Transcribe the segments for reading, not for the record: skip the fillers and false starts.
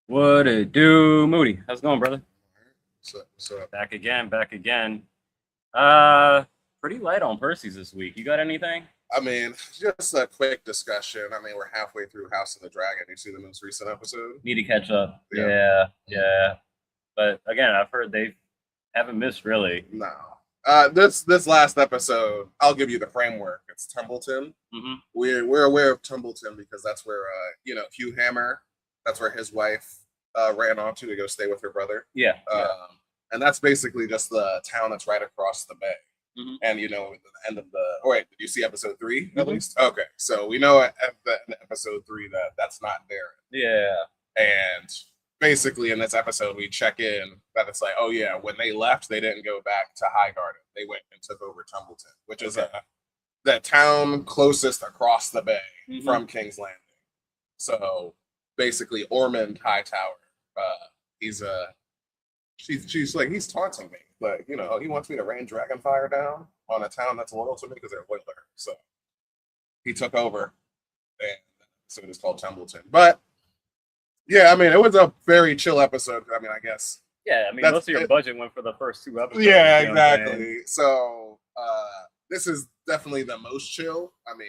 What it do, Moody? How's it going, brother? So Back again, back again. Pretty light on Percy's this week. You got anything? I mean, just a quick discussion. I mean, we're halfway through House of the Dragon. You see the most recent episode? Need to catch up. Yeah. Yeah. But again, I've heard they haven't missed really. No. This last episode, I'll give you the framework. It's Templeton. Mm-hmm. We're aware of Templeton because that's where Hugh Hammer. That's where his wife ran off to go stay with her brother. Yeah. And that's basically just the town that's right across the bay. Mm-hmm. And at the end of the wait, did you see episode 3 at Mhm. least? Okay, so we know at episode 3 that's not there. Yeah. And basically in this episode we check in that it's like, oh yeah, when they left, they didn't go back to Highgarden. They went and took over Templeton, which is the town closest across the bay from King's Landing. So basically Ormond Hightower, he's she's like, he's taunting me. Like, he wants me to rain dragon fire down on a town that's loyal to me because they're loyal to her. So he took over, and so it is called Templeton. But yeah, I mean, it was a very chill episode. I mean, I guess. Yeah, I mean, most of your budget went for the first 2 episodes. Yeah, exactly. So this is definitely the most chill. I mean,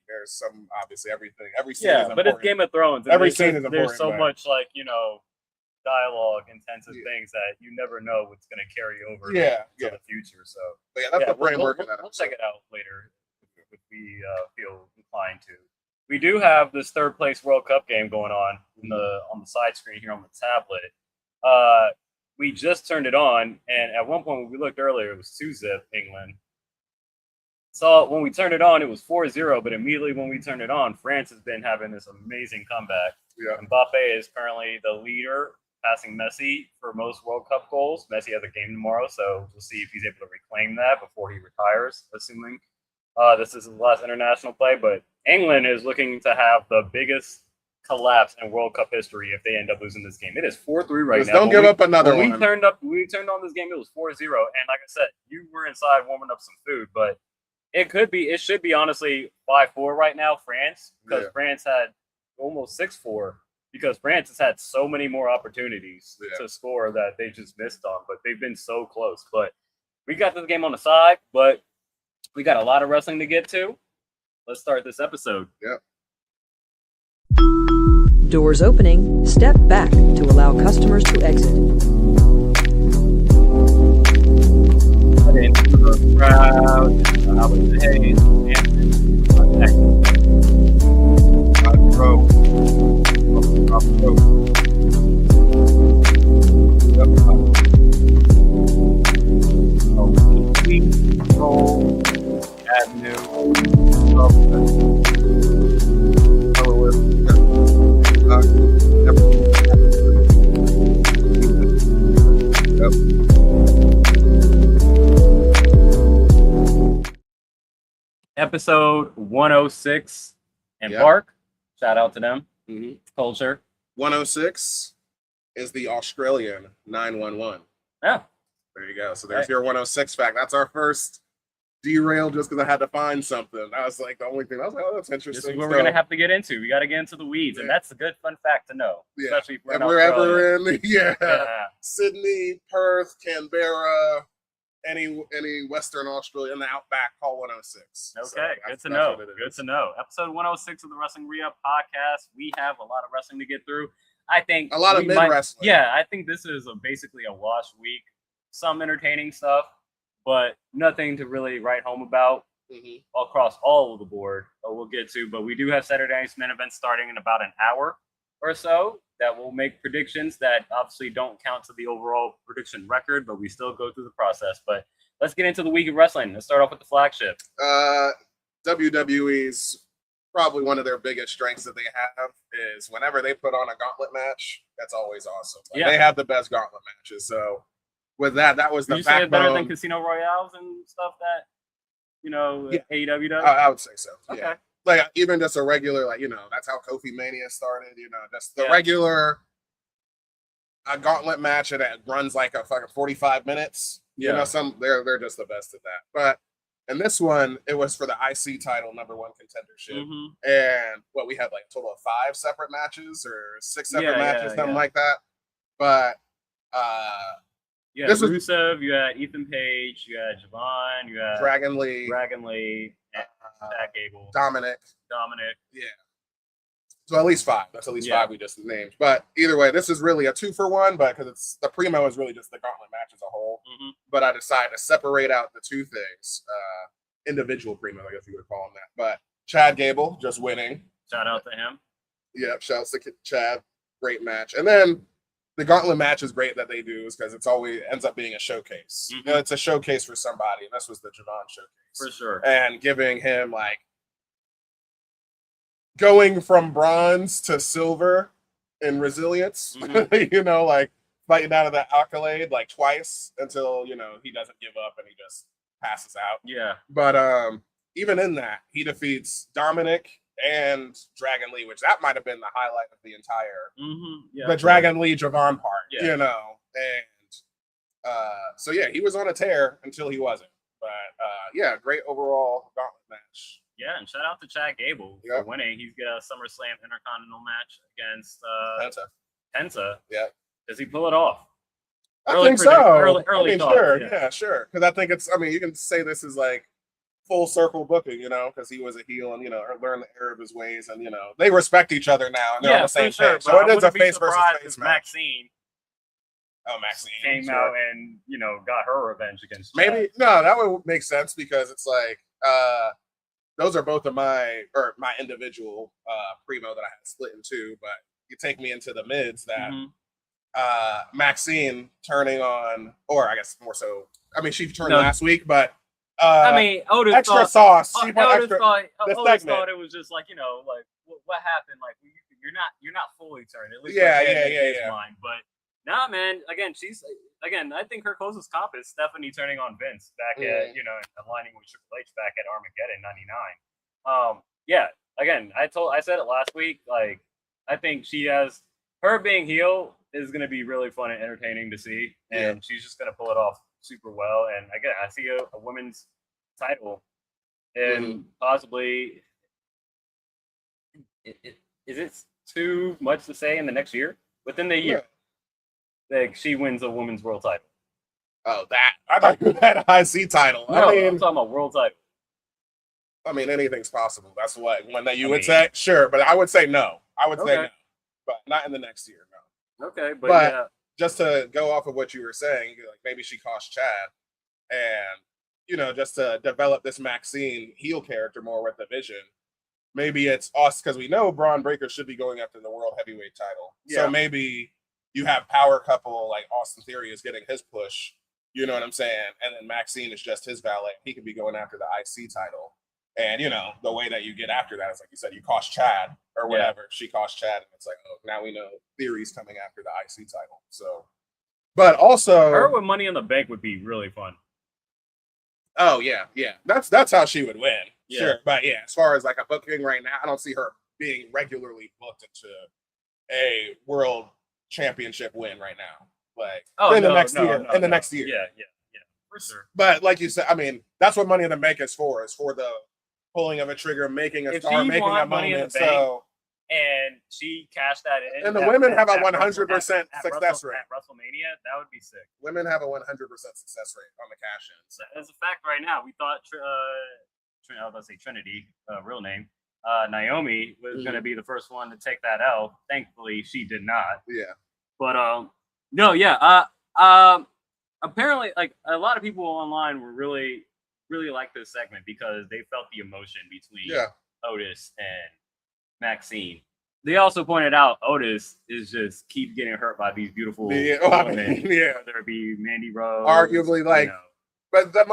there's some obviously everything. Every scene is important. But it's Game of Thrones. Every scene is important. There's so much dialogue, intensive things that you never know what's going to carry over to the future. So that's the framework. We'll check it out later if we feel inclined to. We do have this third place World Cup game going on the side screen here on the tablet. We just turned it on, and at one point when we looked earlier, it was 2-0 England. So when we turned it on, it was 4-0, but immediately when we turned it on, France has been having this amazing comeback. Yeah. Mbappe is currently the leader, passing Messi for most World Cup goals. Messi has a game tomorrow, so we'll see if he's able to reclaim that before he retires, assuming this is his last international play. But England is looking to have the biggest collapse in World Cup history if they end up losing this game. It is 4-3 right now. Don't give up another one. We turned on this game, it was 4-0. And like I said, you were inside warming up some food, but it should be honestly 5-4 right now, France, because France had almost 6-4. Because France has had so many more opportunities to score that they just missed on, but they've been so close. But we got this game on the side, but we got a lot of wrestling to get to. Let's start this episode. Yep. Doors opening. Step back to allow customers to exit. Into the crowd. How was the haze? Episode 106 and Park. Shout out to them. Culture. 106 is the Australian 911. Yeah. There you go. So there's your 106 fact. That's our first derail just because I had to find something. That was like the only thing. I was like, oh, that's interesting. This is what we're going to have to get into. We got to get into the weeds. And that's a good fun fact to know. Yeah. Especially if we're ever in Sydney, Perth, Canberra, any Western Australia in the Outback, call 106. Okay, so good to know. Good to know. Episode 106 of the Wrestling Re-Up podcast. We have a lot of wrestling to get through. I think a lot of mid-wrestling. Yeah, I think this is basically a wash week. Some entertaining stuff, but nothing to really write home about across all of the board. We'll get to, but we do have Saturday Night's main event starting in about an hour or so that will make predictions that obviously don't count to the overall prediction record, but we still go through the process. But let's get into the week of wrestling. Let's start off with the flagship. WWE's probably one of their biggest strengths that they have is whenever they put on a gauntlet match, that's always awesome. They have the best gauntlet matches. So with that was the backbone. Say better than Casino Royales and stuff that AEW does? I would say so. Okay. Yeah. Like even just a regular, that's how Kofi Mania started. Just the regular a gauntlet match and it runs like a fucking 45 minutes. They're just the best at that. But And this one, it was for the IC title, #1 contendership. And we had like a total of 5 separate matches or 6 separate matches, something like that. But you had Rusev, you had Ethan Page, you had Javon, you had Dragon Lee, and Chad Gable, Dominic. Yeah. So at least 5. That's at least 5 we just named. But either way, this is really a 2-for-1, but because it's the primo is really just the gauntlet match as a whole. But I decided to separate out the 2 things, individual primo, I guess you would call them that. But Chad Gable just winning. Shout out to him. Yep, shouts to Chad. Great match. And then the gauntlet match is great that they do is because it's always ends up being a showcase. It's a showcase for somebody, and this was the Javon showcase for sure. And giving him like going from bronze to silver in resilience, like fighting out of that accolade like twice until he doesn't give up and he just passes out. Yeah. But even in that, he defeats Dominic and Dragon Lee, which that might have been the highlight of the entire the Dragon Lee Javon part, and so he was on a tear until he wasn't. But great overall gauntlet match. Yeah, and shout out to Chad Gable for winning. He's got a SummerSlam Intercontinental match against Penta. Yeah. Does he pull it off? I think so. Early thoughts, sure. Because I think it's. I mean, you can say this is like full circle booking, because he was a heel and learned the error of his ways, and they respect each other now and they're on the same page. So it is a face versus face match. Maxine. Oh, Maxine came out and got her revenge against Chad. Maybe that would make sense because it's like those are both of my individual primo that I had split in 2, but you take me into the mids that Maxine turning on, or I guess more so. I mean, she turned last week, but Otis extra sauce. Otis thought it was just like like what happened? Like you're not fully turned. At least mind. But nah, man. Again, I think her closest comp is Stephanie turning on Vince back at aligning with Triple H back at Armageddon '99. Again, I said it last week. Like I think she has her being heel is going to be really fun and entertaining to see, and she's just going to pull it off super well. And again, I see a women's title, and possibly is it too much to say in the next year? Within the year, like she wins a women's world title. Oh, that I thought you had a IC title. No, I'm talking about world title. I mean, anything's possible. That's what one that you would say, sure, but I would say no. I would say no, but not in the next year. No. Okay, but just to go off of what you were saying, like maybe she cost Chad, and just to develop this Maxine heel character more with the vision. Maybe it's us because we know Braun Breaker should be going after the world heavyweight title. Yeah. So maybe you have power couple like Austin Theory is getting his push. You know what I'm saying? And then Maxine is just his valet. He could be going after the IC title. And, the way that you get after that is, like you said, you cost Chad or whatever. Yeah. She cost Chad. And it's like, oh, now we know Theory's coming after the IC title. So, but also. Her with Money in the Bank would be really fun. Oh, yeah. That's how she would win. Yeah. Sure. But, as far as like a booking right now, I don't see her being regularly booked into a world championship win right now. Like, in the next year. Yeah. For sure. But like you said, I mean, that's what Money in the Bank is for the pulling of a trigger, making a star, making a moment. So, and she cashed that in. And the women have a 100% success rate. At WrestleMania, that would be sick. Women have a 100% success rate on the cash-in. So. As a fact right now, we thought, I was about to say Trinity, real name, Naomi was going to be the first one to take that L. Thankfully, she did not. Yeah. But, apparently, like a lot of people online were really like this segment because they felt the emotion between Otis and Maxine. They also pointed out Otis is just keep getting hurt by these beautiful women. Whether it be Mandy Rose, arguably but the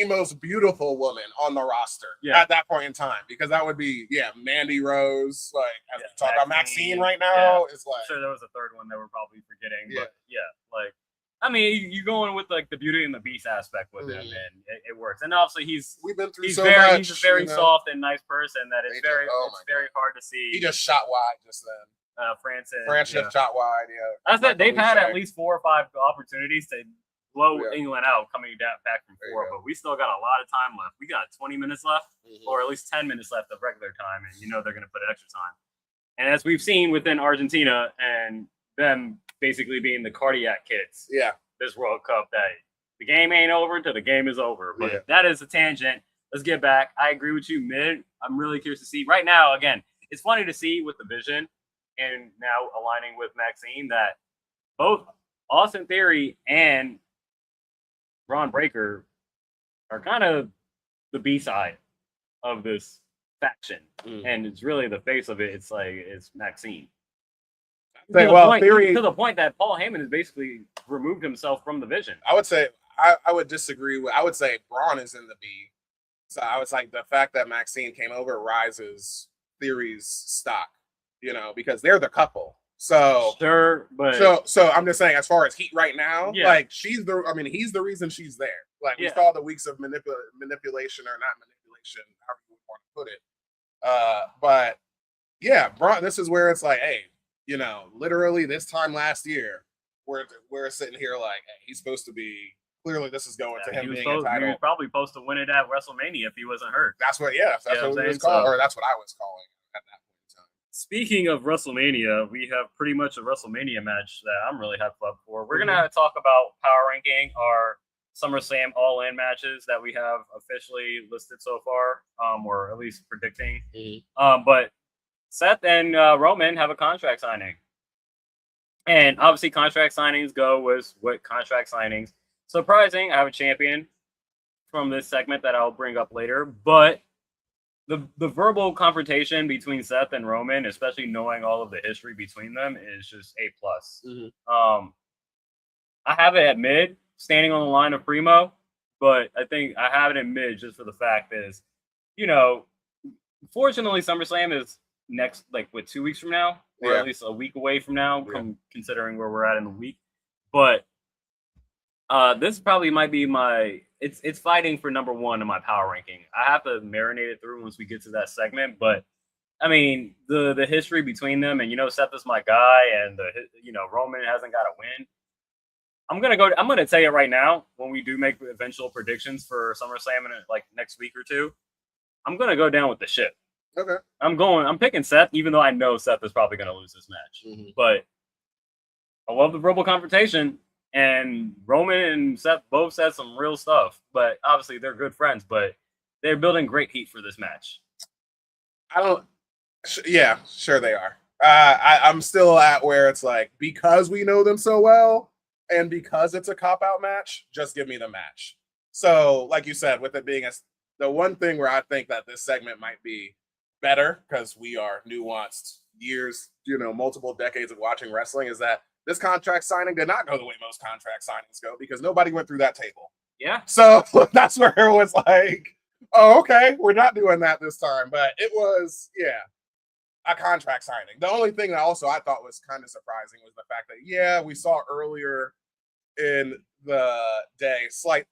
most beautiful woman on the roster at that point in time, because that would be Mandy Rose. Like as we talk about Maxine right now, is like I'm sure there was a third one that we're probably forgetting, but I mean, you're going with like the Beauty and the Beast aspect with him, and it works. And obviously, he's a very soft and nice person that it's very hard to see. He just shot wide just then. Francis shot wide. I said they've had at least 4 or 5 opportunities to blow England out coming back from 4, but we still got a lot of time left. We got 20 minutes left, or at least 10 minutes left of regular time, and they're going to put extra time. And as we've seen within Argentina and them basically being the cardiac kids, this World Cup, that the game ain't over until the game is over. But that is a tangent. Let's get back. I agree with you, mid. I'm really curious to see. Right now, again, it's funny to see with the vision and now aligning with Maxine that both Austin Theory and Braun Breaker are kind of the B-side of this faction, and it's really the face of it. It's like it's Maxine. To the point that Paul Heyman has basically removed himself from the vision. I would say I would disagree with. I would say Braun is in the B. So I was like, the fact that Maxine came over rises Theory's stock, because they're the couple. So sure, but so I'm just saying, as far as heat right now, like he's the reason she's there. Like we saw the weeks of manipulation or not manipulation, however you want to put it. But yeah, Braun, this is where it's like, hey, literally this time last year, we're sitting here like, hey, he's supposed to be. Clearly, this is going to him being a title. He was probably supposed to win it at WrestleMania if he wasn't hurt. That's what we was calling, or that's what I was calling at that point in time. Speaking of WrestleMania, we have pretty much a WrestleMania match that I'm really hyped up for. We're gonna talk about power ranking our SummerSlam All-In matches that we have officially listed so far, or at least predicting. But Seth and Roman have a contract signing, and obviously contract signings go with what contract signings. Surprising, I have a champion from this segment that I'll bring up later, but the verbal confrontation between Seth and Roman, especially knowing all of the history between them, is just A+. I have it at mid, standing on the line of Primo, but I think I have it in mid just for the fact is, fortunately SummerSlam is next, like 2 weeks from now, or at least a week away from now, considering where we're at in the week. But this probably might be it's fighting for number 1 in my power ranking. I have to marinate it through once we get to that segment, but I mean the history between them, and Seth is my guy, and Roman hasn't got a win. I'm gonna tell you right now, when we do make eventual predictions for SummerSlam in next week or two, I'm gonna go down with the ship. Okay. I'm picking Seth, even though I know Seth is probably gonna lose this match. But I love the verbal confrontation. And Roman and Seth both said some real stuff, but obviously they're good friends, but they're building great heat for this match. Yeah, sure they are. I'm still at where it's like, because we know them so well and because it's a cop-out match, just give me the match. So, like you said, with it being the one thing where I think that this segment might be better, because we are nuanced years, multiple decades of watching wrestling, is that this contract signing did not go the way most contract signings go, because nobody went through that table. Yeah. So that's where it was like, oh, okay, we're not doing that this time. But it was, a contract signing. The only thing that also I thought was kind of surprising was the fact that, we saw earlier in the day, slight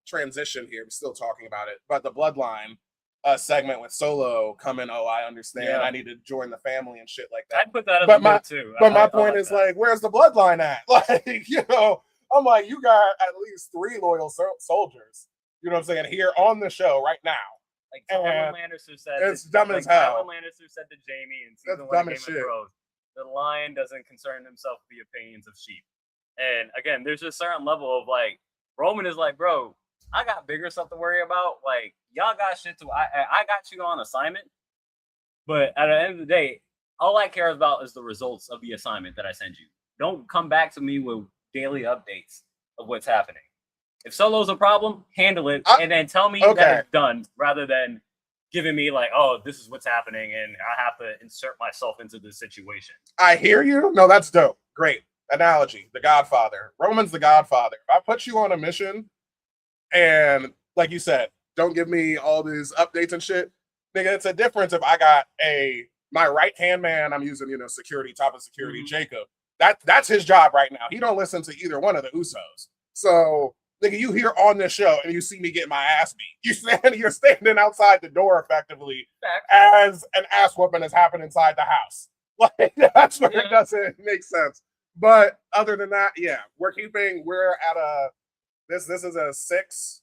transition here, we're still talking about it, but the Bloodline segment with Solo coming, I understand, I need to join the family and shit like that. I'd put that as a too. But my point is, where's the Bloodline at? I'm like, you got at least 3 loyal soldiers, what I'm saying, here on the show right now. Like Tywin Lannister said, it's dumb as hell. Tywin Lannister said to Jamie in season 1 of Game of Thrones, the lion doesn't concern himself with the opinions of sheep. And again, there's a certain level of Roman is like, bro, I got bigger stuff to worry about. Y'all got shit to. I got you on assignment, but at the end of the day, all I care about is the results of the assignment that I send you. Don't come back to me with daily updates of what's happening. If Solo's a problem, handle it, and then tell me that it's done, rather than giving me this is what's happening, and I have to insert myself into this situation. I hear you. No, that's dope. Great analogy. The Godfather. Roman's the Godfather. If I put you on a mission, and like you said, don't give me all these updates and shit. Nigga, it's a difference if I got my right-hand man, I'm using, security, top of security, Jacob. That's his job right now. He don't listen to either one of the Usos. So, nigga, you here on this show and you see me get my ass beat. You're standing outside the door effectively as an ass whooping has happened inside the house. That's where it doesn't make sense. But other than that, yeah, we're at a this is a six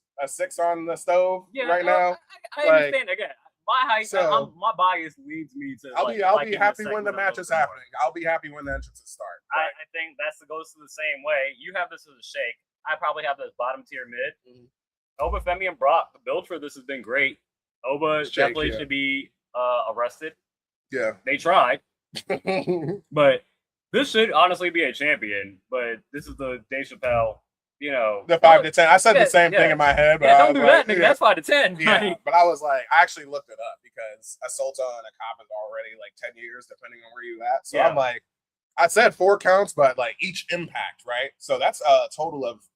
on the stove right now. I understand. Again, my height, my bias leads me to. I'll be happy when the match is happening. I'll be happy when the entrances start. I think goes to the same way. You have this as a shake. I probably have this bottom tier mid. Mm-hmm. Oba Femi and Brock, the build for this has been great. Oba definitely should be arrested. Yeah, they tried, but this should honestly be a champion. But this is the Dave Chappelle. The 5 to 10. I said the same thing in my head, but don't do that, nigga. That's 5 to 10. Yeah, but I was like, I actually looked it up because a Sultan and a cop is already like 10 years, depending on where you at. So I'm like, I said 4 counts, but like each impact, right? So that's a total of.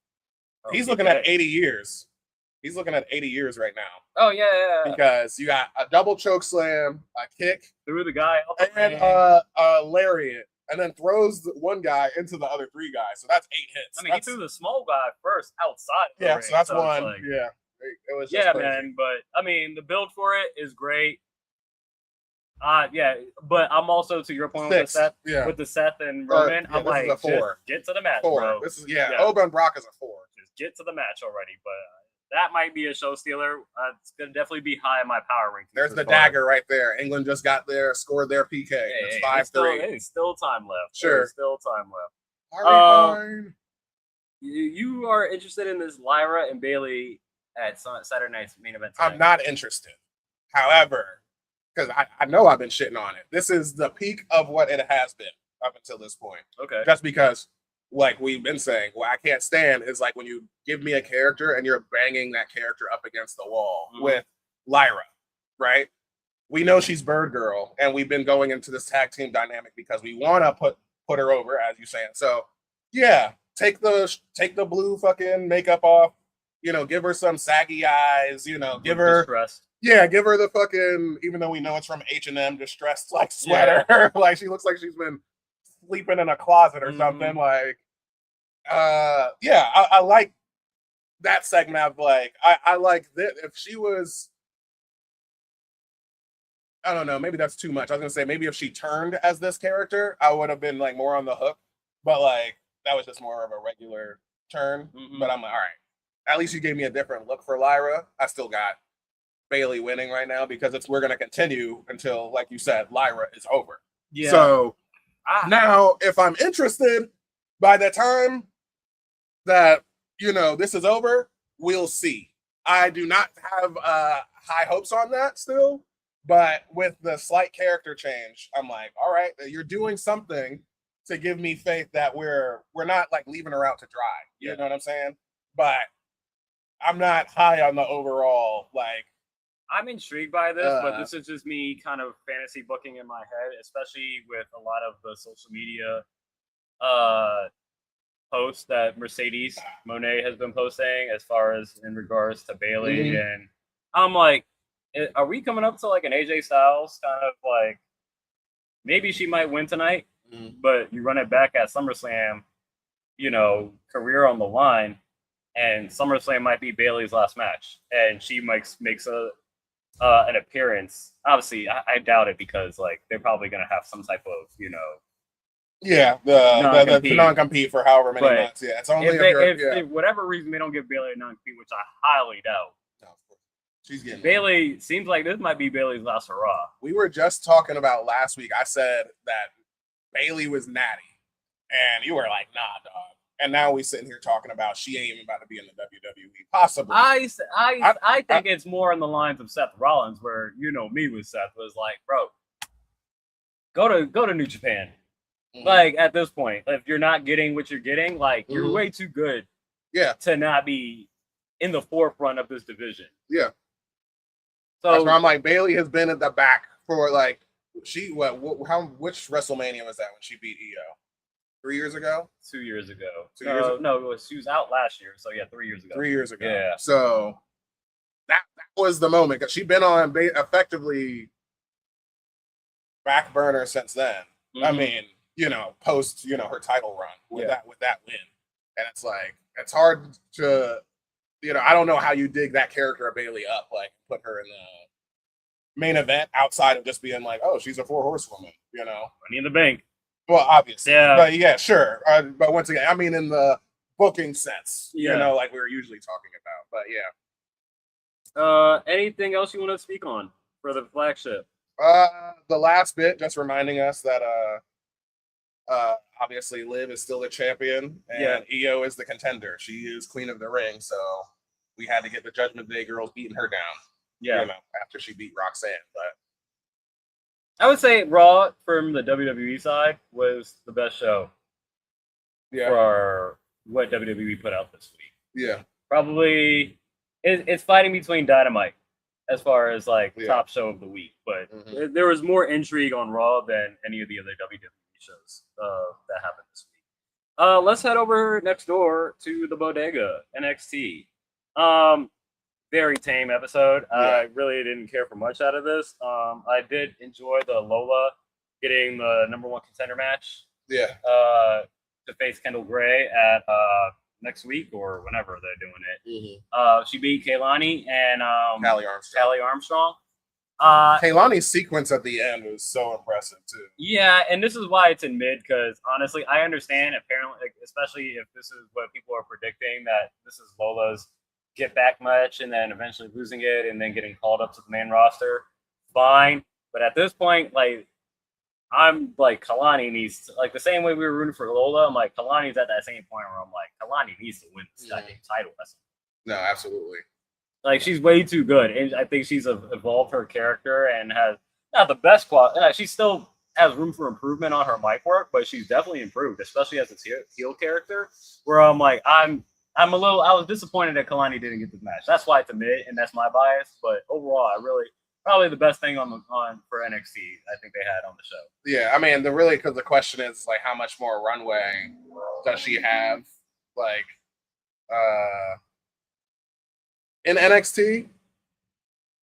He's looking at 80 years. He's looking at 80 years right now. Oh yeah. Because you got a double choke slam, a kick through the guy, and a lariat. And then throws one guy into the other 3 guys. So that's 8 hits. I mean, he threw the small guy first outside. Yeah, so that's one. Like, yeah. It was just crazy. Man. But, I mean, the build for it is great. Yeah, but I'm also, to your point with the Seth and Roman, I'm like, just get to the match, 4. bro. This is, Oba and Brock is a 4. Just get to the match already. But that might be a show stealer. It's going to definitely be high in my power ranking. There's the dagger right there. England just got there, scored their PK. It's 5-3. There's still time left. Sure. There's still time left. Fine. You are interested in this Lyra and Bailey at Saturday night's main event tonight. I'm not interested. However, because I know I've been shitting on it. This is the peak of what it has been up until this point. Okay. Just because, like we've been saying, what I can't stand is like when you give me a character and you're banging that character up against the wall with Lyra, right? We know she's Bird Girl, and we've been going into this tag team dynamic because we want to put her over, as you're saying. So, yeah, take the blue fucking makeup off. Give her some saggy eyes. Give her distressed. Yeah, give her the fucking. Even though we know it's from H&M, distressed like sweater. Like she looks like she's been sleeping in a closet or something. Like, I like that segment of like I like that. If she was, I don't know, maybe that's too much. I was gonna say maybe if she turned as this character, I would have been like more on the hook. But like that was just more of a regular turn. But I'm like, all right, at least you gave me a different look for Lyra. I still got Bailey winning right now because we're gonna continue until, like you said, Lyra is over. Yeah. So now, if I'm interested, by the time that this is over, we'll see. I do not have high hopes on that still, but with the slight character change, I'm like, all right, you're doing something to give me faith that we're not like leaving her out to dry. You know what I'm saying? But I'm not high on the overall like. I'm intrigued by this, but this is just me kind of fantasy booking in my head, especially with a lot of the social media posts that Mercedes Monet has been posting as far as in regards to Bailey. And I'm like, are we coming up to like an AJ Styles kind of like, maybe she might win tonight, but you run it back at SummerSlam, career on the line, and SummerSlam might be Bailey's last match, and she makes an appearance. Obviously, I doubt it because like they're probably gonna have some type of the non-compete for however many months. Yeah, it's only if for whatever reason they don't give Bailey a non-compete, which I highly doubt. No, of course. She's getting Bailey. Seems like this might be Bailey's last hurrah. We were just talking about last week. I said that Bailey was natty, and you were like, "Nah, dog." And now we sitting here talking about she ain't even about to be in the WWE, possibly. I think it's more in the lines of Seth Rollins, where me with Seth was like, bro, go to New Japan. Like at this point, if you're not getting what you're getting, like you're way too good, to not be in the forefront of this division. Yeah. So that's where I'm like, Bailey has been at the back for like which WrestleMania was that when she beat EO? 3 years ago? 2 years ago. 2 years ago? No, she was out last year. So, 3 years ago. 3 years ago. Yeah. So, that was the moment. Because she's been on effectively back burner since then. I mean, post, her title run with that win. And it's like, it's hard to, I don't know how you dig that character of Bailey up, like, put her in the main event outside of just being like, oh, she's a 4 horsewoman, Money in the Bank. Well, obviously. Yeah. But yeah, sure. But once again, I mean, in the booking sense, Yeah. you know, like we were usually talking about. But yeah. Anything else you want to speak on for the flagship? The last bit, just reminding us that obviously Liv is still the champion and Io is the contender. She is queen of the ring, so we had to get the Judgment Day girls beating her down. Yeah. You know, after she beat Roxanne. But I would say Raw from the WWE side was the best show for what WWE put out this week. Yeah. Probably it's fighting between Dynamite as far as like top show of the week, but there was more intrigue on Raw than any of the other WWE shows that happened this week. Let's head over next door to the Bodega NXT. Very tame episode. I really didn't care for much out of this. I did enjoy the Lola getting the #1 contender match. Yeah. To face Kendal Grey at next week or whenever they're doing it. She beat Kaylani and Callie Armstrong. Kaylani's sequence at the end was so impressive too. Yeah, and this is why it's in mid, because honestly, I understand apparently, especially if this is what people are predicting, that this is Lola's get back match and then eventually losing it and then getting called up to the main roster. Fine. But at this point, like, I'm like, Kalani needs to, like, the same way we were rooting for Lola, I'm like, Kalani's at that same point where I'm like, Kalani needs to win this goddamn title. No, absolutely. Like, she's way too good. And I think she's evolved her character and has not the best quality. She still has room for improvement on her mic work, but she's definitely improved, especially as a heel character, where I'm like, I was disappointed that Kalani didn't get this match. That's why it's a mid, and that's my bias. But overall, probably the best thing on for NXT I think they had on the show. Yeah, I mean, because the question is like, how much more runway does she have, like, in NXT?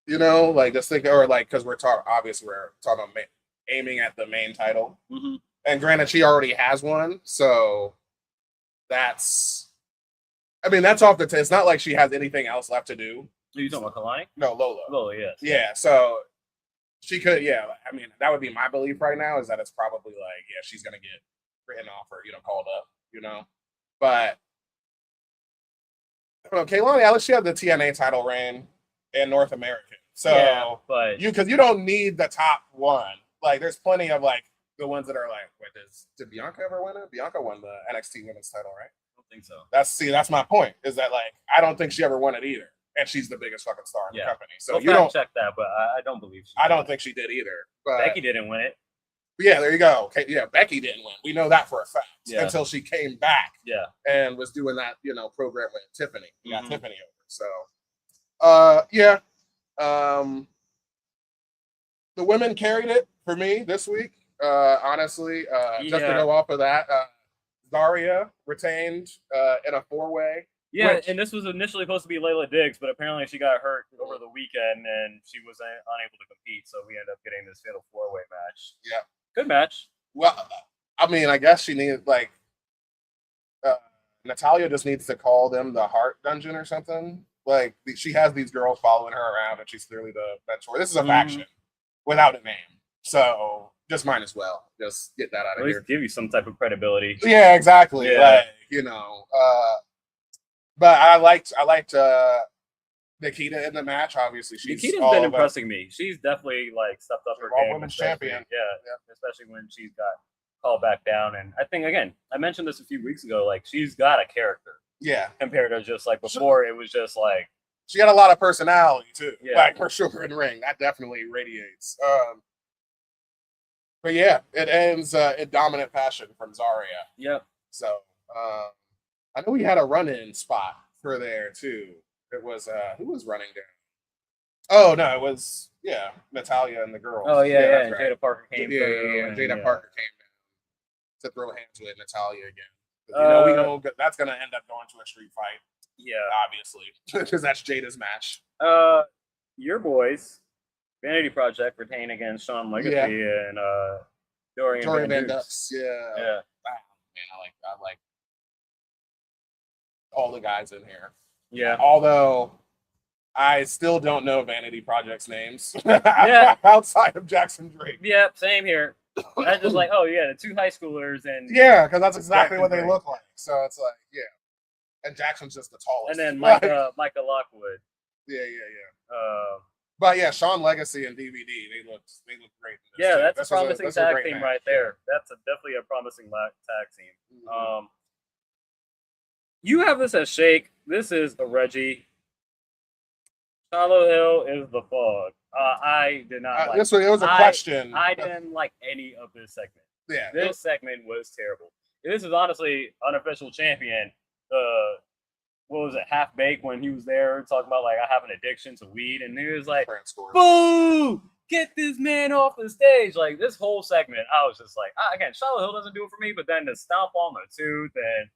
You know, like just think, or like, because we're talking about aiming at the main title, and granted, she already has one, so that's. I mean, that's off the table. It's not like she has anything else left to do. Are you talking about Kalani? No, Lola. Lola, yes. Yeah, so she could, I mean, that would be my belief right now, is that it's probably like, she's going to get written off or, called up, But, I don't know, Kaylani, at least she had the TNA title reign in North American. So, because you don't need the top one. Like, there's plenty of, like, the ones that are like, wait, did Bianca ever win it? Bianca won the NXT women's title, right? Think so. That's my point. Is that like I don't think she ever won it either, and she's the biggest fucking star in the company. So you don't check that, but I don't believe she. I don't think she did either. But Becky didn't win it. Yeah, there you go. Okay, yeah, Becky didn't win. We know that for a fact. Until she came back. Yeah. And was doing that, program with Tiffany. We got Tiffany over. So, the women carried it for me this week. Honestly, just to go off of that. Zaria retained in a 4-way. Yeah, and this was initially supposed to be Layla Diggs, but apparently she got hurt over the weekend and she was unable to compete. So we ended up getting this fatal 4-way match. Yeah. Good match. Well, I mean, I guess she needed, like, Natalya just needs to call them the Heart Dungeon or something. Like, she has these girls following her around and she's clearly the mentor. This is a faction without a name. So just might as well just get that out of here. At least give you some type of credibility. Yeah, exactly. Yeah. Like, but I liked Nikita in the match. Obviously, Nikita's been impressing me. She's definitely like stepped up her game. Women's champion. Yeah, especially when she's got called back down. And I think again, I mentioned this a few weeks ago. Like she's got a character. Yeah. Compared to just like before, it was just like she had a lot of personality too. Yeah. Like for sure in ring, that definitely radiates. But yeah, it ends in dominant fashion from Zaria. Yep. So I know we had a run-in spot for there too. It was who was running down? Oh no, it was Natalya and the girls. Oh yeah. Right. Jada Parker came through. And Jada Parker came down to throw hands with Natalya again. We know that's gonna end up going to a street fight. Yeah, obviously, because that's Jada's match. Your boys, Vanity Project, retain against Shawn Legacy and Dorian Van Dukes. Yeah. Man, I like all the guys in here. Yeah. Although I still don't know Vanity Project's names. Outside of Jackson Drake. Yeah, same here. I just like, oh yeah, the two high schoolers and Yeah, because that's exactly what they Jackson's look like. So it's like, yeah. And Jackson's just the tallest. and then Like, Micah Lockwood. yeah. Uh, But yeah, Sean Legacy and DVD, they look great in this yeah, too. that's a This promising was a tag great team match, right there. That's definitely a promising tag team. Mhm. You have this as Shake. This is a Reggie. Shallow Hill is the fog. I did not like. It was a question. I didn't like any of this segment. Yeah, This segment was terrible. This is honestly unofficial champion. What was it, Half Baked, when he was there talking about like I have an addiction to weed, and he was like, "Boo! Get this man off the stage!" Like this whole segment, I was just like, again, Charlotte Hill doesn't do it for me, but then to stomp on the tooth and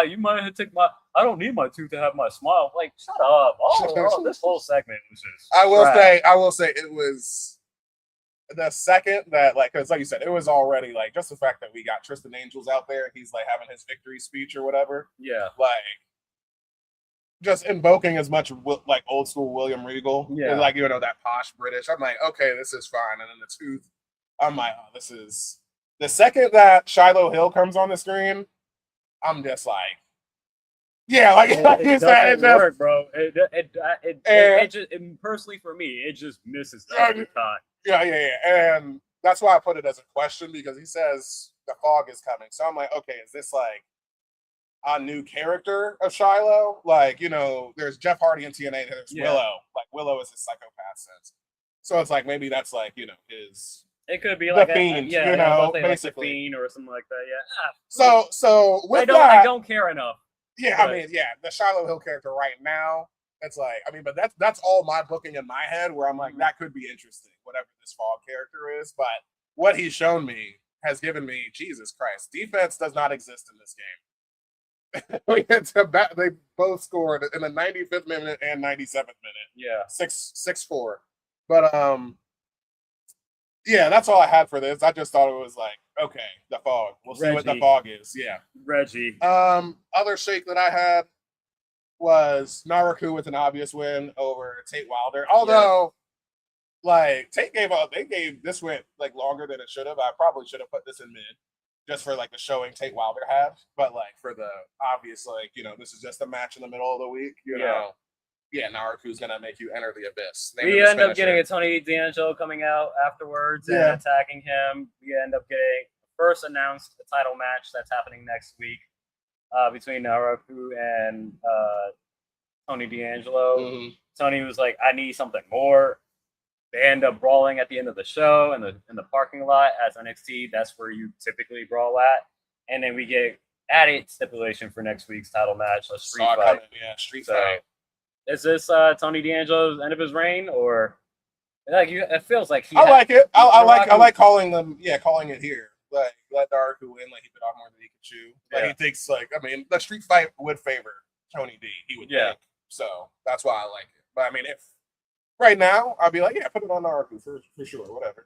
you might have taken my. I don't need my tooth to have my smile. Like, shut up! This whole segment was just. I will say, it was the second that, like, because like you said, it was already like just the fact that we got Tristan Angels out there. He's like having his victory speech or whatever. Yeah. Like, just invoking as much like old school William Regal. Yeah. Like, you know, that posh British. I'm like, okay, this is fine. And then the tooth, I'm like, oh, this is the second that Shiloh Hill comes on the screen. I'm just like, yeah, like it doesn't work, bro. It just personally for me, it just misses every time. Yeah. And that's why I put it as a question, because he says the fog is coming. So I'm like, okay, is this like a new character of Shiloh? Like, you know, there's Jeff Hardy in TNA, there's Willow. Like, Willow is his psychopath sense. So it's like, maybe that's like, you know, his. It could be like Fiend, you know, basically, like the Fiend or something like that. Yeah. So with I don't care enough. Yeah, but, I mean, yeah, the Shiloh Hill character right now. It's like, I mean, but that's all my booking in my head, where I'm like, that could be interesting, whatever this fog character is. But what he's shown me has given me, Jesus Christ, defense does not exist in this game. They both scored in the 95th minute and 97th minute. Yeah, 6-4. But yeah, that's all I had for this. I just thought it was like, okay, the fog. We'll see what the fog is. Yeah. Reggie. Other shake that I had was Naruku with an obvious win over Tate Wilder. Although, like, they gave this went like longer than it should have. I probably should have put this in mid, just for like the showing Tate Wilder had. But like for the obvious, like, you know, this is just a match in the middle of the week. You know. Yeah, Naruku's gonna make you enter the abyss. We end up getting a Tony D'Angelo coming out afterwards and attacking him. We end up getting first announced a title match that's happening next week between Naruku and Tony D'Angelo. Mm-hmm. Tony was like, "I need something more." They end up brawling at the end of the show in the parking lot as NXT. That's where you typically brawl at, and then we get added stipulation for next week's title match, a street fight. Street fight. Is this Tony D'Angelo's end of his reign, or like it feels like I like it. I like calling them. Yeah, calling it here. Like, let Naruku win. Like, he bit off more than he could chew. Like, he thinks, like, I mean, the street fight would favor Tony D. He would think. So that's why I like it. But I mean, if right now, I'd be like, yeah, put it on Naruku for sure. Whatever.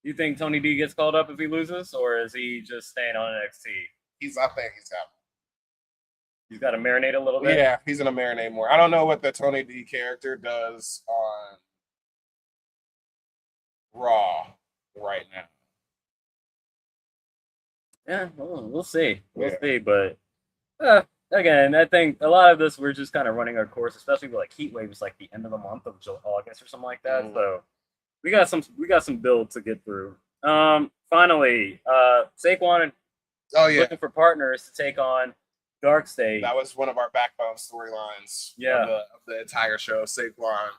You think Tony D gets called up if he loses, or is he just staying on NXT? I think he's got to marinate a little bit. Yeah, he's gonna marinate more. I don't know what the Tony D character does on Raw right now. Yeah, we'll see. We'll see. But again, I think a lot of this we're just kind of running our course, especially with like Heat Waves, like the end of the month of August or something like that. Mm-hmm. So we got some build to get through. Finally, Saquon looking for partners to take on Dark State. That was one of our backbone storylines of the entire show. Saquon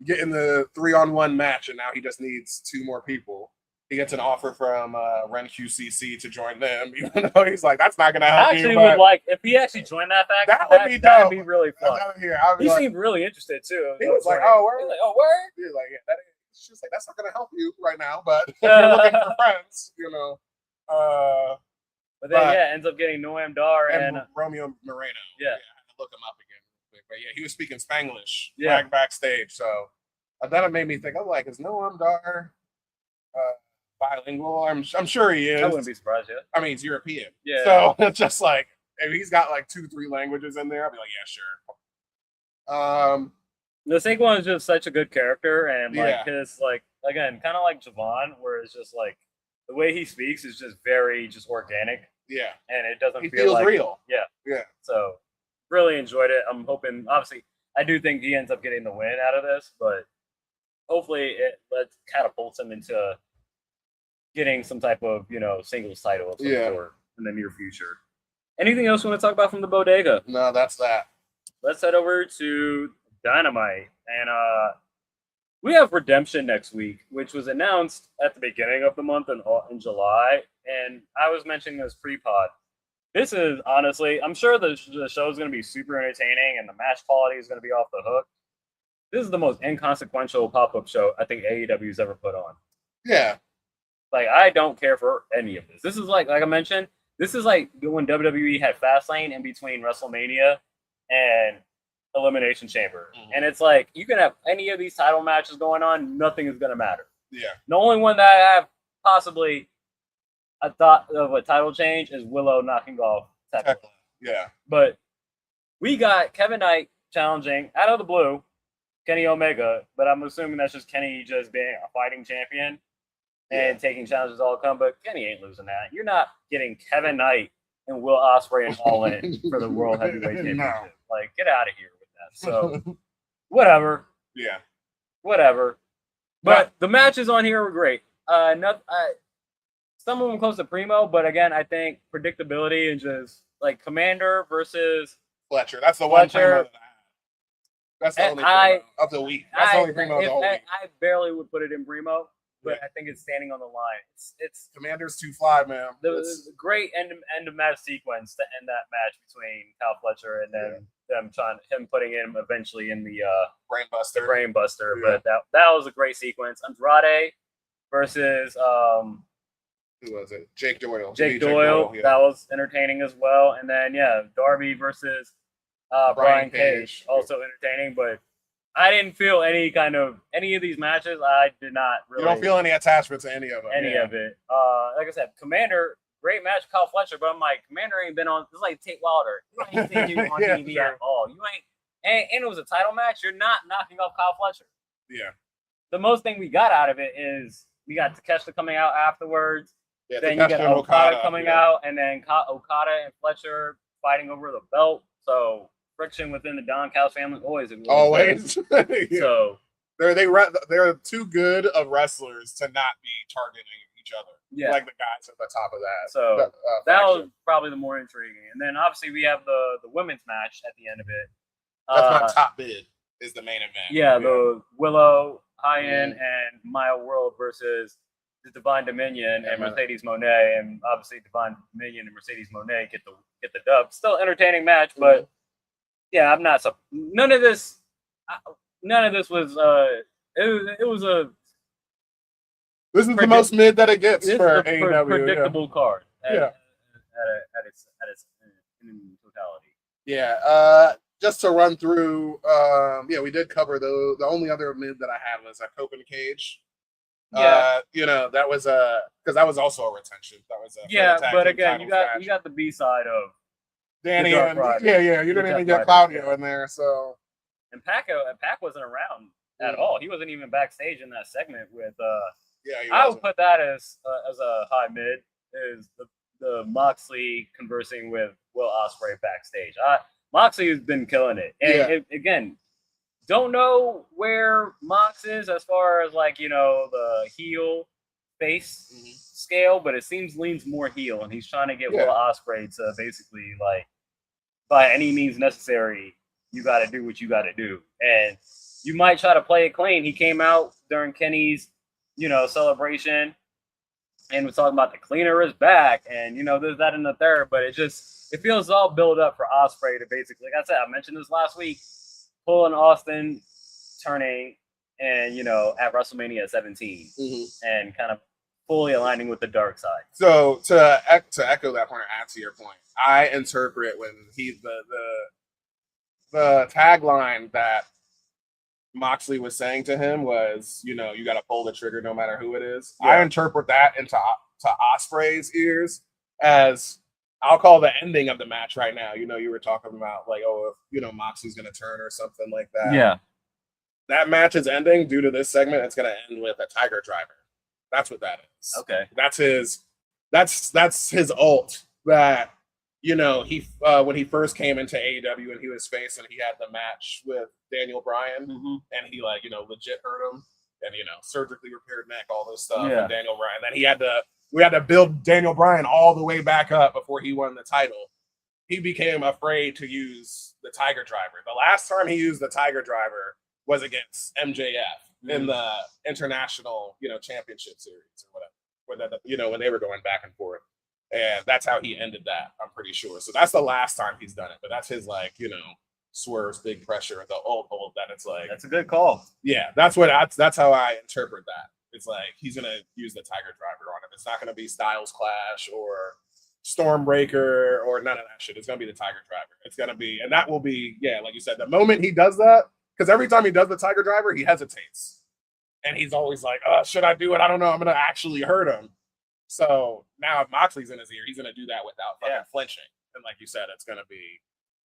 getting the 3-on-1 match, and now he just needs 2 more people. He gets an offer from Ren QCC to join them, even though he's like, that's not going to help you. Would like, if he actually joined that faction, that'd be really fun. He seemed really interested, too. He was like, oh, word? Word? He was like, yeah, she's like, that's not going to help you right now, but if you're looking for friends, you know. But then, ends up getting Noam Dar and Romeo Moreno. Yeah. I had to look him up again. But yeah, he was speaking Spanglish backstage. So then it made me think, I'm like, is Noam Dar bilingual? I'm sure he is. I wouldn't be surprised yet. I mean, he's European. Yeah. So it's just like, if he's got like 2-3 languages in there, I'll be like, yeah, sure. The Saquon is just such a good character, and like his, like, again, kind of like Javon, where it's just like, the way he speaks is just very organic, Yeah. and it doesn't He feel feels like real. Yeah. Yeah. So really enjoyed it. I'm hoping, obviously, I do think he ends up getting the win out of this, but hopefully it catapults him into getting some type of, singles title of some sort in the near future. Anything else you want to talk about from the bodega? No, that's that. Let's head over to Dynamite. And we have Redemption next week, which was announced at the beginning of the month in July. And I was mentioning this pre-pod. This is honestly, I'm sure the show is going to be super entertaining and the match quality is going to be off the hook. This is the most inconsequential pop-up show I think AEW's ever put on. Yeah. Like, I don't care for any of this. This is like I mentioned, this is like when WWE had Fastlane in between WrestleMania and Elimination Chamber. Mm-hmm. And it's like, you can have any of these title matches going on, nothing is going to matter. Yeah. The only one that I have possibly a thought of a title change is Willow knocking off Tekla. Yeah. But we got Kevin Knight challenging out of the blue Kenny Omega, but I'm assuming that's just Kenny just being a fighting champion and taking challenges all come. But Kenny ain't losing that. You're not getting Kevin Knight and Will Ospreay and All In for the World Heavyweight Championship. No. Like, get out of here with that. So, whatever. Yeah. Whatever. But the matches on here were great. Some of them close to Primo, but again, I think predictability and just like Commander versus Fletcher. That's the one Primo that I have. That's the only Primo of the week. That's the only Primo of the whole week. I barely would put it in Primo, but I think it's standing on the line. It's Commander's too fly, man. The great end of match sequence to end that match between Kyle Fletcher and then him putting him eventually in the Brainbuster. Yeah. But that was a great sequence. Andrade versus who was it? Jake Doyle. Jake Doyle. Yeah. That was entertaining as well. And then Darby versus Brian Cage, also entertaining. But I didn't feel any of these matches. I did not really. You don't feel any attachment to any of them. Any of it. Like I said, Commander, great match, Kyle Fletcher. But I'm like, Commander ain't been on. It's like Tate Wilder. You ain't seen you on TV at all. You ain't. And it was a title match. You're not knocking off Kyle Fletcher. Yeah. The most thing we got out of it is we got Takeshita coming out afterwards. Yeah, then you get Okada coming out, and then Okada and Fletcher fighting over the belt. So friction within the Don Callis family always. So they're too good of wrestlers to not be targeting each other. Yeah, like the guys at the top of that. So that was probably the more intriguing. And then obviously we have the women's match at the end of it. That's my top bid. Is the main event. Yeah, the Willow, High-End, and Maya World versus the Divine Dominion and Mercedes Moné, and obviously Divine Dominion and Mercedes Moné get the dub. Still entertaining match, but I'm not. None of this was. It was a. This is the most mid that it gets for AEW. Predictable card. At its in totality. Yeah. Just to run through, we did cover the only other mid that I had was a Copen Cage. Yeah, that was because that was also a retention. That was but again, you got the B side of Danny and you didn't even get Claudio in there, so and Pac wasn't around at all. He wasn't even backstage in that segment with. I would put that as a high mid is the Moxley conversing with Will Ospreay backstage. Moxley has been killing it. And again, don't know where Mox is as far as the heel face scale, but it leans more heel, and he's trying to get Will Ospreay to basically by any means necessary, you got to do what you got to do, and you might try to play it clean. He came out during Kenny's celebration and was talking about the cleaner is back, and there's that in the third, but it feels all built up for Ospreay to basically, like I said, I mentioned this last week, pulling Austin, turning, and at WrestleMania 17, and kind of fully aligning with the dark side. So to echo that point, or add to your point, I interpret when the tagline that Moxley was saying to him was, you got to pull the trigger no matter who it is. Yeah. I interpret that to Ospreay's ears as, I'll call the ending of the match right now. You were talking about if Moxley's going to turn or something like that. Yeah. That match is ending due to this segment. It's going to end with a Tiger Driver. That's what that is. Okay. That's his ult that, you know, he when he first came into AEW and he was facing, he had the match with Daniel Bryan, and he, like, you know, legit hurt him, and, you know, surgically repaired neck, all this stuff. Yeah. And Daniel Bryan, then we had to build Daniel Bryan all the way back up before he won the title. He became afraid to use the Tiger Driver. The last time he used the Tiger Driver was against MJF in the international, you know, championship series or whatever, you know, when they were going back and forth. And that's how he ended that, I'm pretty sure. So that's the last time he's done it. But that's his, like, you know, swerves, big pressure, the old that it's like. That's a good call. Yeah, that's how I interpret that. It's like he's gonna use the Tiger Driver on him. It's not gonna be Styles Clash or Stormbreaker or none of that shit. It's gonna be the Tiger Driver. It's gonna be, and that will be, yeah, like you said, the moment he does that, because every time he does the Tiger Driver, he hesitates. And he's always like, should I do it? I don't know. I'm gonna actually hurt him. So now if Moxley's in his ear, he's gonna do that without fucking flinching. And like you said, it's gonna be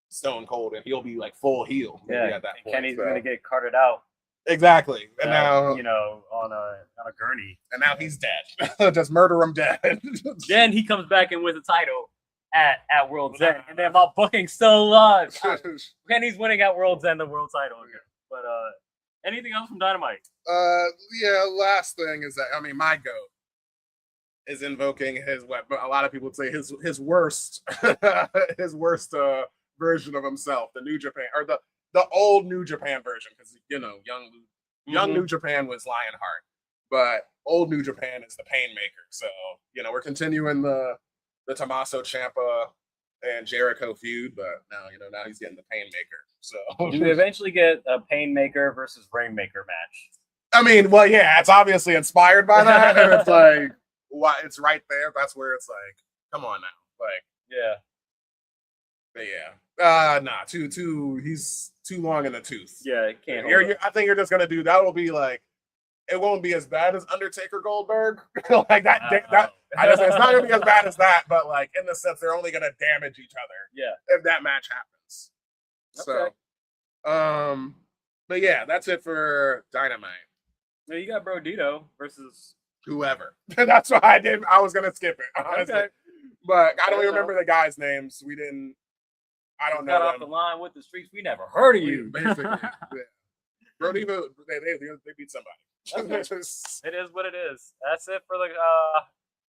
stone cold, and he'll be like full heel. Yeah, at that point. Kenny's gonna get carted out. Exactly. And now, you know, on a gurney. And now he's dead. Just murder him dead. Then he comes back in with a title at World's End, and then my booking's still alive. Kenny's winning at World's End the world title again. But anything else from Dynamite? Yeah. Last thing is that, I mean, my goat is invoking his, what a lot of people would say his worst his worst version of himself, the New Japan, or the old New Japan version, because, you know, young New Japan was Lionheart, but old New Japan is the Painmaker. So, you know, we're continuing the Tommaso Ciampa and Jericho feud, but now, you know, now he's getting the Painmaker. So do we eventually get a Painmaker versus Rainmaker match? I mean, well, yeah, it's obviously inspired by that, and it's like, why, it's right there. That's where it's like, come on now, like, yeah. But yeah, he's too long in the tooth. Yeah, it can't. I think you're just gonna do that. Will be like, it won't be as bad as Undertaker Goldberg, like that. I just, it's not gonna be as bad as that, but like in the sense they're only gonna damage each other. Yeah, if that match happens. Okay. So, but yeah, that's it for Dynamite. No, you got Bro Dito versus whoever. That's what I did. I was gonna skip it, honestly. Okay. But I don't even remember the guys' names. We didn't. I don't know. Got off the line with the streets. We never heard of you. Basically, yeah. Bro Diva, they beat somebody. Okay. It is what it is. That's it for the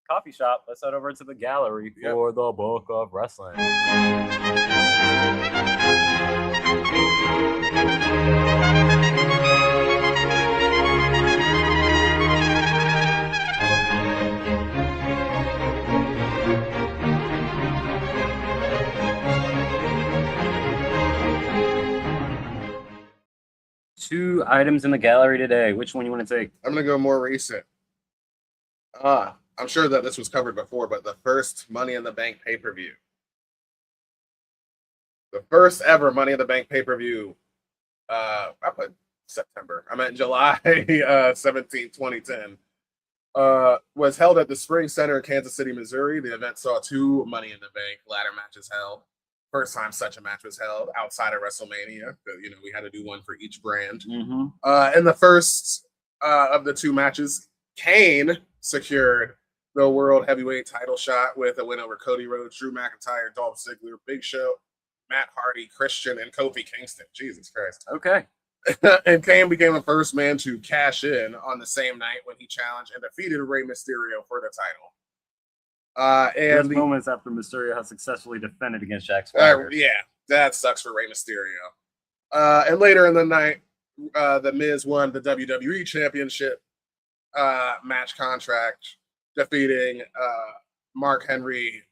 coffee shop. Let's head over to the gallery for the Book of Wrestling. 2 items in the gallery today. Which one you want to take? I'm going to go more recent. I'm sure that this was covered before, but the first Money in the Bank pay-per-view. The first ever Money in the Bank pay-per-view, I put September. I meant July 17, 2010. Was held at the Spring Center in Kansas City, Missouri. The event saw 2 Money in the Bank ladder matches held. First time such a match was held outside of WrestleMania. You know, we had to do one for each brand. In the first of the 2 matches, Kane secured the World Heavyweight title shot with a win over Cody Rhodes, Drew McIntyre, Dolph Ziggler, Big Show, Matt Hardy, Christian, and Kofi Kingston. Jesus Christ. Okay. And Kane became the first man to cash in on the same night when he challenged and defeated Rey Mysterio for the title. And moments after Mysterio has successfully defended against Jack Swagger. Yeah, that sucks for Rey Mysterio. And later in the night, The Miz won the WWE Championship match contract, defeating Mark Henry,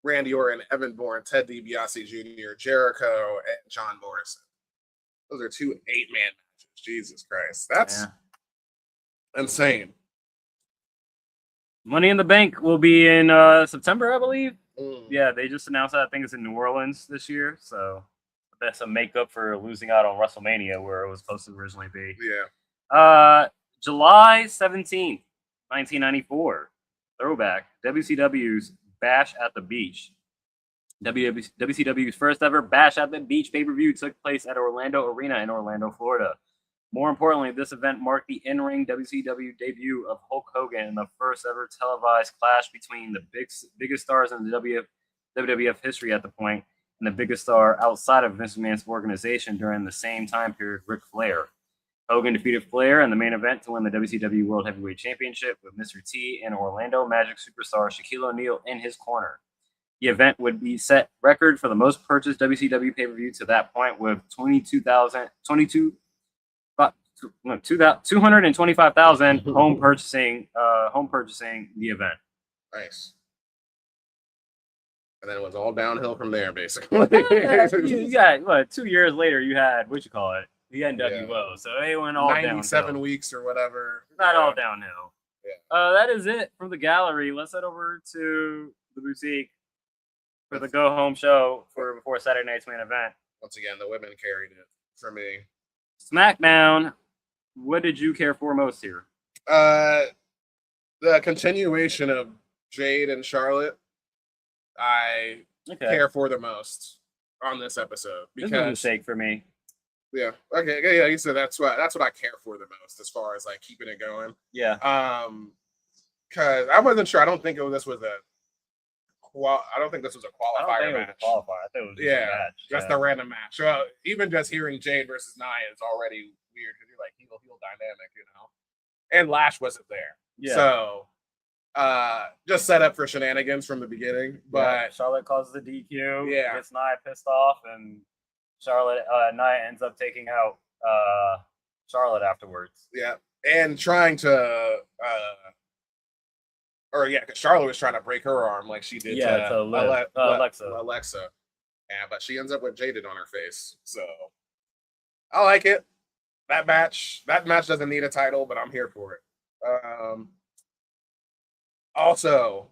Randy Orton, Evan Bourne, Ted DiBiase Jr., Jericho, and John Morrison. Those are 2 8-man matches. Jesus Christ. That's insane. Money in the Bank will be in September, I believe. Yeah, they just announced that. I think it's in New Orleans this year. So that's a makeup for losing out on WrestleMania, where it was supposed to originally be. Yeah. July 17th, 1994. Throwback. WCW's Bash at the Beach. WCW's first ever Bash at the Beach pay-per-view took place at Orlando Arena in Orlando, Florida. More importantly, this event marked the in-ring WCW debut of Hulk Hogan in the first ever televised clash between the biggest stars in the WWF history at the point and the biggest star outside of Vince McMahon's organization during the same time period, Ric Flair. Hogan defeated Flair in the main event to win the WCW World Heavyweight Championship with Mr. T and Orlando Magic superstar Shaquille O'Neal in his corner. The event would be set record for the most purchased WCW pay-per-view to that point with 225,000 home purchasing the event. Nice. And then it was all downhill from there, basically. You got what? 2 years later, you had the NWO. So they went all 97 downhill. weeks or whatever. Not all downhill. Yeah. That is it from the gallery. Let's head over to the boutique for the go home show before Saturday night's main event. Once again, the women carried it for me. SmackDown. What did you care for most here? The continuation of Jade and Charlotte, I care for the most on this episode because this was a mistake for me. Yeah. Okay. Yeah. You said that's what I care for the most as far as like keeping it going. Yeah. Because I wasn't sure. I don't think this was a qualifier match. I think it was just a match. Just a random match. So even just hearing Jade versus Nia is already weird because you're like heel dynamic, And Lash wasn't there. Yeah. So just set up for shenanigans from the beginning. But Charlotte causes the DQ. Yeah. Gets Nia pissed off, and Nia ends up taking out Charlotte afterwards. Yeah. And trying to because Charlotte was trying to break her arm like she did to Alexa. Yeah, but she ends up with Jaded on her face. So I like it. That match doesn't need a title, but I'm here for it. Also,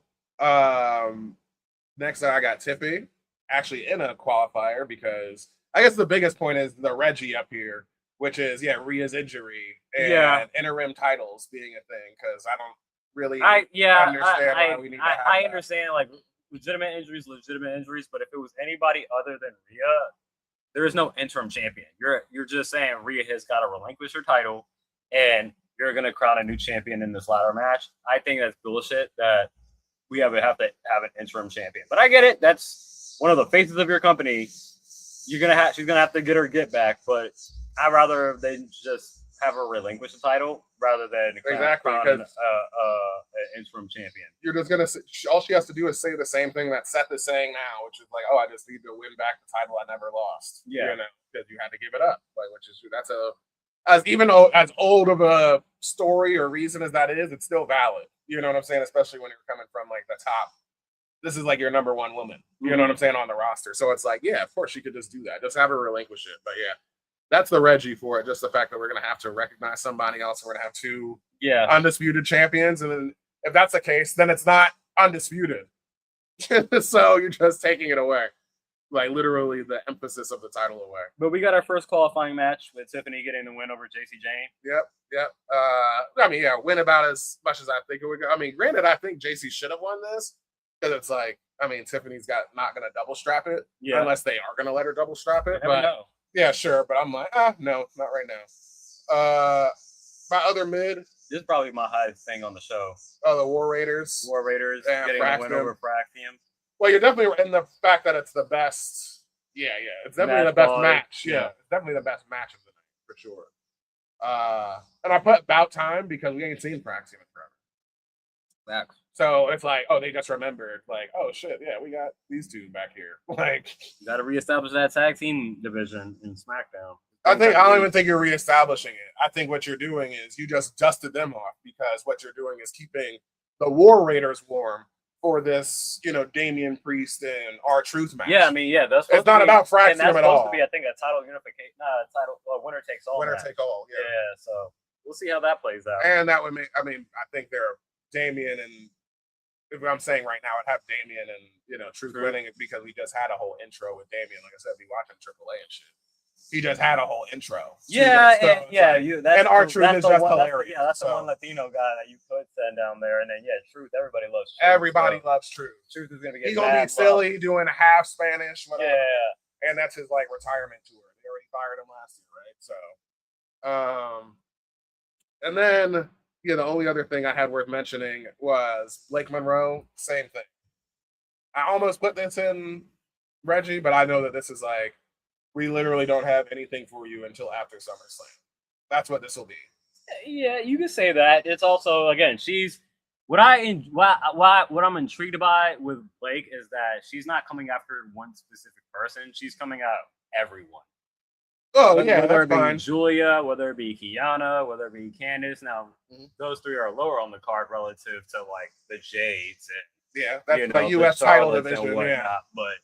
next I got Tiffy actually in a qualifier because I guess the biggest point is the Reggie up here, which is Rhea's injury and interim titles being a thing because I don't really understand why we need to have I that. understand like legitimate injuries, but if it was anybody other than Rhea, there is no interim champion. You're just saying Rhea has got to relinquish her title and you're going to crown a new champion in this ladder match. I think that's bullshit that we have to have an interim champion. But I get it. That's one of the faces of your company. She's going to have to get her get back, but I'd rather they just have her relinquish the title rather than crown an interim champion. You're just going to all she has to do is say the same thing that Seth is saying now, which is like, oh, I just need to win back the title I never lost. Yeah. Because you had to give it up. As old of a story or reason as that is, it's still valid. You know what I'm saying? Especially when you're coming from like the top. This is like your number one woman. You know what I'm saying on the roster. So it's like, yeah, of course she could just do that. Just have her relinquish it. But yeah, that's the Reggie for it. Just the fact that we're gonna have to recognize somebody else. We're gonna have two undisputed champions, and then if that's the case, then it's not undisputed. So you're just taking it away. Like literally the emphasis of the title away. But we got our first qualifying match with Tiffany getting the win over JC Jane. Yep. Win about as much as I think it would go. I mean, granted, I think JC should have won this because it's like, Tiffany's not going to double strap it unless they are going to let her double strap it. But yeah, sure. But I'm like, no, not right now. My other mid. This is probably my highest thing on the show. Oh, the War Raiders. Getting the win over Fraxium. Well, you're definitely in the fact that it's the best. Yeah. It's definitely the best match. Yeah. It's definitely the best match of the night for sure. And I put About Time because we ain't seen Fraxium in forever. So it's like, they just remembered. Like, oh shit, yeah, we got these two back here. Like, you got to reestablish that tag team division in SmackDown. I don't even think you're reestablishing it. I think what you're doing is you just dusted them off because what you're doing is keeping the War Raiders warm for this, Damian Priest and R-Truth match. Yeah, that's it's not about Fraxium at all. That's supposed to be, I think, a title unification, winner takes all. Winner take all. Yeah. Yeah. So we'll see how that plays out. And that would make. I think they're Damian and. If I'm saying right now, I'd have Damian and Truth winning it because we just had a whole intro with Damian. Like I said, be watching AAA and shit. He just had a whole intro. And R-Truth is just hilarious. That's the one Latino guy that you could send down there, and then Truth. Everybody loves Truth. Everybody loves Truth. Truth is gonna be. He's gonna be silly doing half Spanish, whatever. Yeah. And that's his retirement tour. They already fired him last year, right? So, And then, the only other thing I had worth mentioning was Blake Monroe. Same thing. I almost put this in Reggie, but I know that this is like, we literally don't have anything for you until after SummerSlam. That's what this will be. Yeah, you can say that. It's also, again, she's what I'm intrigued by with Blake is that she's not coming after one specific person. She's coming at everyone. Oh, whether it be fine. Julia, whether it be Kiana, whether it be Candice. Now, those three are lower on the card relative to like the Jades and that's the U.S. title division and whatnot. Yeah. But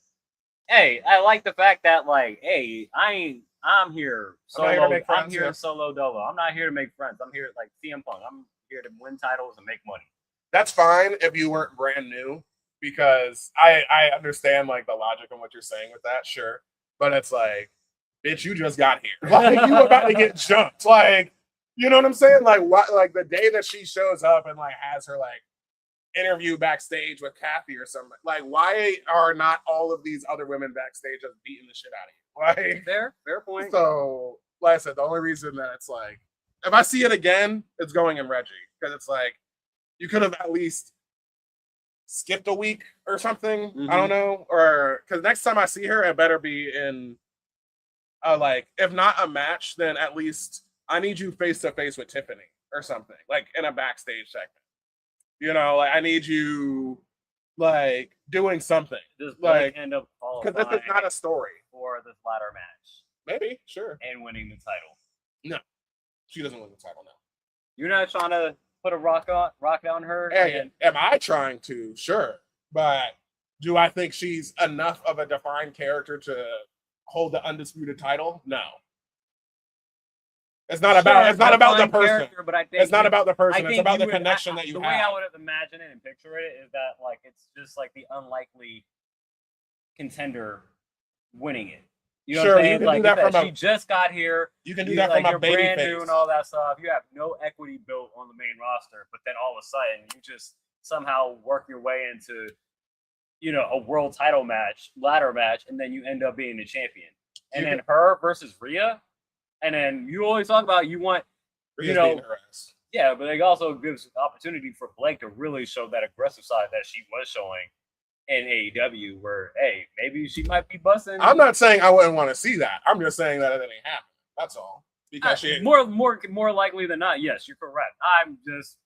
hey, I like the fact that like, hey, I'm here solo. I'm here solo dolo. I'm not here to make friends. I'm here like CM Punk. I'm here to win titles and make money. That's fine if you weren't brand new, because I understand like the logic of what you're saying with that, sure. But it's like, bitch, you just got here. Like, you about to get jumped. Like, you know what I'm saying? Like, what? Like the day that she shows up and like has her like interview backstage with Kathy or something. Like, why are not all of these other women backstage just beating the shit out of you? Like, fair point. So, like I said, the only reason that it's like, if I see it again, it's going in Reggie, because it's like, you could have at least skipped a week or something. I don't know, or because next time I see her, it better be in like, if not a match, then at least I need you face to face with Tiffany or something, like in a backstage segment. Like I need you like doing something. Does like end up because this is not a story for this ladder match. Maybe, sure. And winning the title. No, she doesn't win the title. No, you're not trying to put a rock down her. Hey, am I trying to? Sure, but do I think she's enough of a defined character to hold the undisputed title? No. It's not about. It's not about the person. But I think it's not about the person. It's about the connection that you have. The way I would imagine it and picture it is that like it's just like the unlikely contender winning it. You know what I'm saying? Like that she just got here. You can do that from a baby brand face. new and all that stuff. You have no equity built on the main roster, but then all of a sudden you just somehow work your way into, a world title match, ladder match, and then you end up being the champion. And then her versus Rhea, and then you always talk about you want, Rhea's beating her ass. Yeah, but it also gives opportunity for Blake to really show that aggressive side that she was showing in AEW, where hey, maybe she might be busting. I'm not saying I wouldn't want to see that. I'm just saying that it ain't happening. That's all. Because she more likely than not, yes, you're correct. I'm just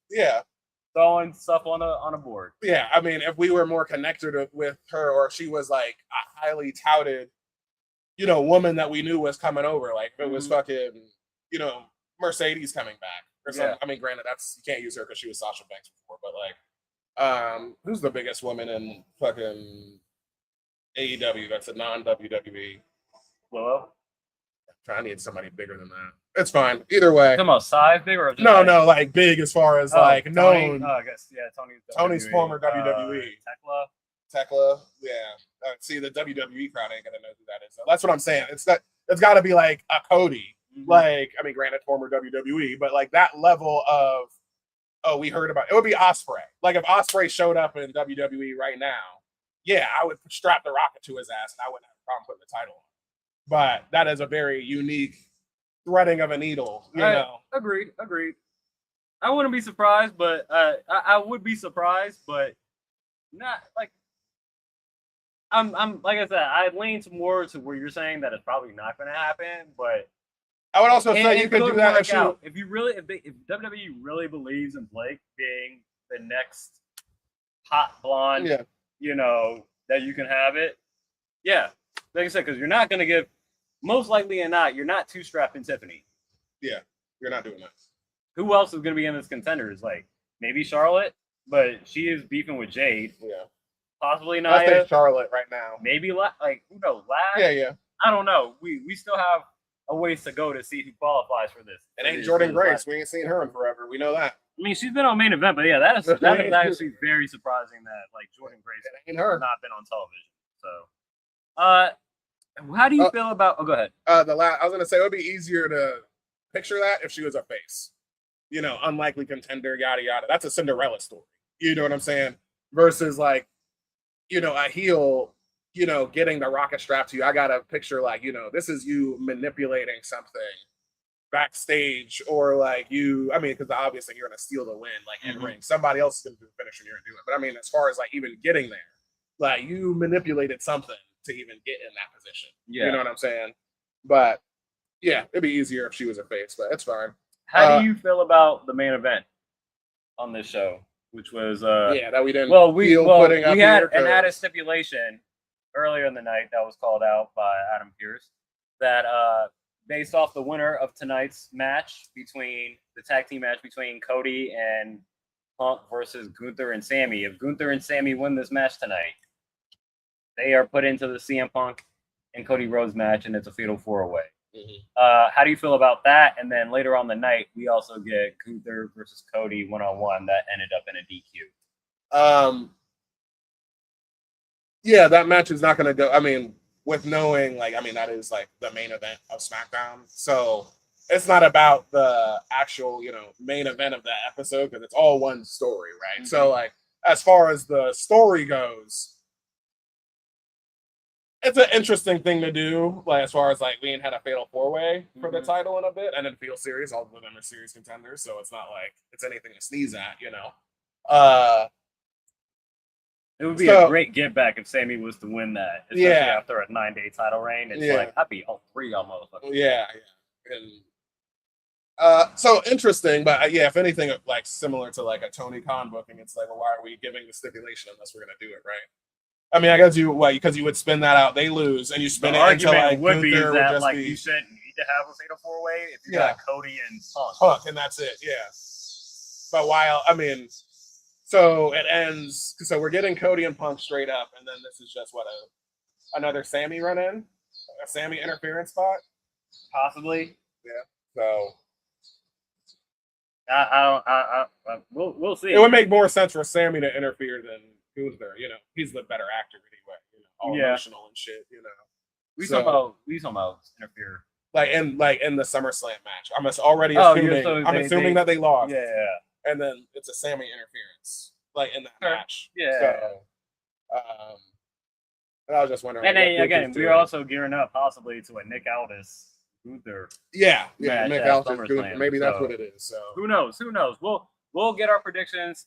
throwing stuff on a board. Yeah, I mean, if we were more connected with her, or she was like a highly touted, woman that we knew was coming over, like if it was fucking, Mercedes coming back or something. Yeah. I mean, granted, you can't use her because she was Sasha Banks before, but like. Who's the biggest woman in fucking AEW that's a non-WWE? Willow? I need somebody bigger than that. It's fine. Either way. Talking about size big or just no, like big as far as like Tony, known. I guess Tony's former WWE. Tekla. Yeah. See, the WWE crowd ain't gonna know who that is. So that's what I'm saying. It's got to be like a Cody. Like, I mean, granted, former WWE, but like that level of. Oh, we heard about it. It would be Ospreay. Like if Ospreay showed up in WWE right now, yeah, I would strap the rocket to his ass and I wouldn't have a problem putting the title on. But that is a very unique threading of a needle, you know. Agreed. I wouldn't be surprised, but I would be surprised, but not like I'm like I said, I lean more to where you're saying that it's probably not gonna happen, but I would also say you could do that if WWE really believes in Blake being the next hot blonde, that you can have it. Yeah, like I said, because you're not going to give, most likely or not, you're not two-strapping Tiffany. Yeah, you're not doing that. Who else is going to be in this contenders? Like maybe Charlotte, but she is beefing with Jade. Yeah, possibly Nia. I think Charlotte right now. Maybe like who knows? Yeah. I don't know. We still have a ways to go to see who qualifies for this. It ain't Jordan Grace. We ain't seen her in forever. We know that. I mean, she's been on main event, but yeah, that is actually very surprising that like Jordan Grace ain't her not been on television. So, how do you feel about? Oh, go ahead. I was gonna say it would be easier to picture that if she was a face. Unlikely contender, yada yada. That's a Cinderella story. You know what I'm saying? Versus like, a heel. Getting the rocket strapped to you. I got a picture like, this is you manipulating something backstage or like because obviously you're gonna steal the win, like in ring. Somebody else is gonna do the finish and you're gonna do it. But I mean, as far as like even getting there, like you manipulated something to even get in that position. Yeah. You know what I'm saying? But yeah, it'd be easier if she was a face, but it's fine. How do you feel about the main event on this show? Which was that we didn't we had an added stipulation earlier in the night that was called out by Adam Pearce that based off the winner of tonight's match between the tag team match between Cody and Punk versus Gunther and Sammy. If Gunther and Sammy win this match tonight, they are put into the CM Punk and Cody Rhodes match, and it's a fatal 4-way. How do you feel about that? And then later on the night, we also get Gunther versus Cody 1-on-1 that ended up in a DQ. Yeah, that match is not going to go. I mean, with knowing, that is like the main event of SmackDown. So it's not about the actual, main event of that episode because it's all one story, right? So, like, as far as the story goes, it's an interesting thing to do. Like, as far as like we ain't had a fatal 4-way for the title in a bit, and it feels serious. All of them are serious contenders, so it's not like it's anything to sneeze at, It would be a great get back if Sammy was to win that, especially after a 9-day title reign. It's like I'd be all three y'all motherfuckers. Yeah. And so interesting, but if anything, like similar to like a Tony Khan booking, it's like, well, why are we giving the stipulation unless we're gonna do it right? I mean, I guess because you would spin that out, they lose, and you spin it until like would be is that like you shouldn't need to have a fatal 4-way if you got Cody and Punk, and that's it. Yeah, but so it ends. So we're getting Cody and Punk straight up, and then this is just another Sammy run in, a Sammy interference spot, possibly. Yeah. So we'll see. It would make more sense for Sammy to interfere than Gunther. He's the better actor anyway. All emotional and shit. We talking about interfere. Like in the SummerSlam match. I'm already assuming. I'm assuming that they lost. Yeah. And then it's a Sammy interference, like in that match. Yeah. So, and I was just wondering. And then again, we're also gearing up possibly to a Nick Aldis Gunther. Yeah, Nick Aldis Gunther. Maybe that's what it is. So who knows? We'll get our predictions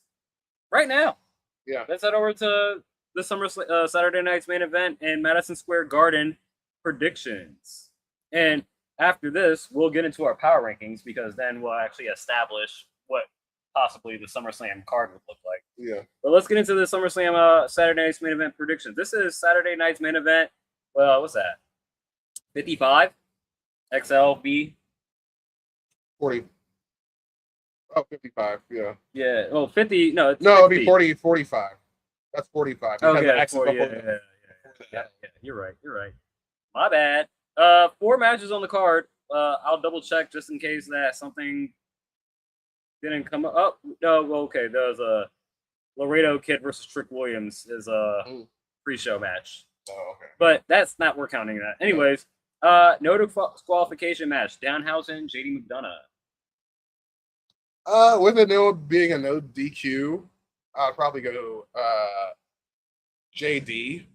right now. Yeah. Let's head over to the Saturday night's main event in Madison Square Garden predictions. And after this, we'll get into our power rankings because then we'll actually establish what possibly the SummerSlam card would look like. Yeah. But let's get into the SummerSlam Saturday night's main event predictions. This is Saturday night's main event. Well, what's that? 55? XLB? 40. Oh, 55, yeah. Yeah, well, 50, no, it's 50. It'd be 40, 45. That's 45. Okay, 40, yeah, you're right. My bad. 4 matches on the card. I'll double check just in case that something didn't come up. Oh, no, okay, there's a Laredo Kid versus Trick Williams is a pre-show match. Oh, okay. But we're counting that. Anyways, no disqualification match. Danhausen, JD McDonough. With it being a no DQ, I'd probably go JD,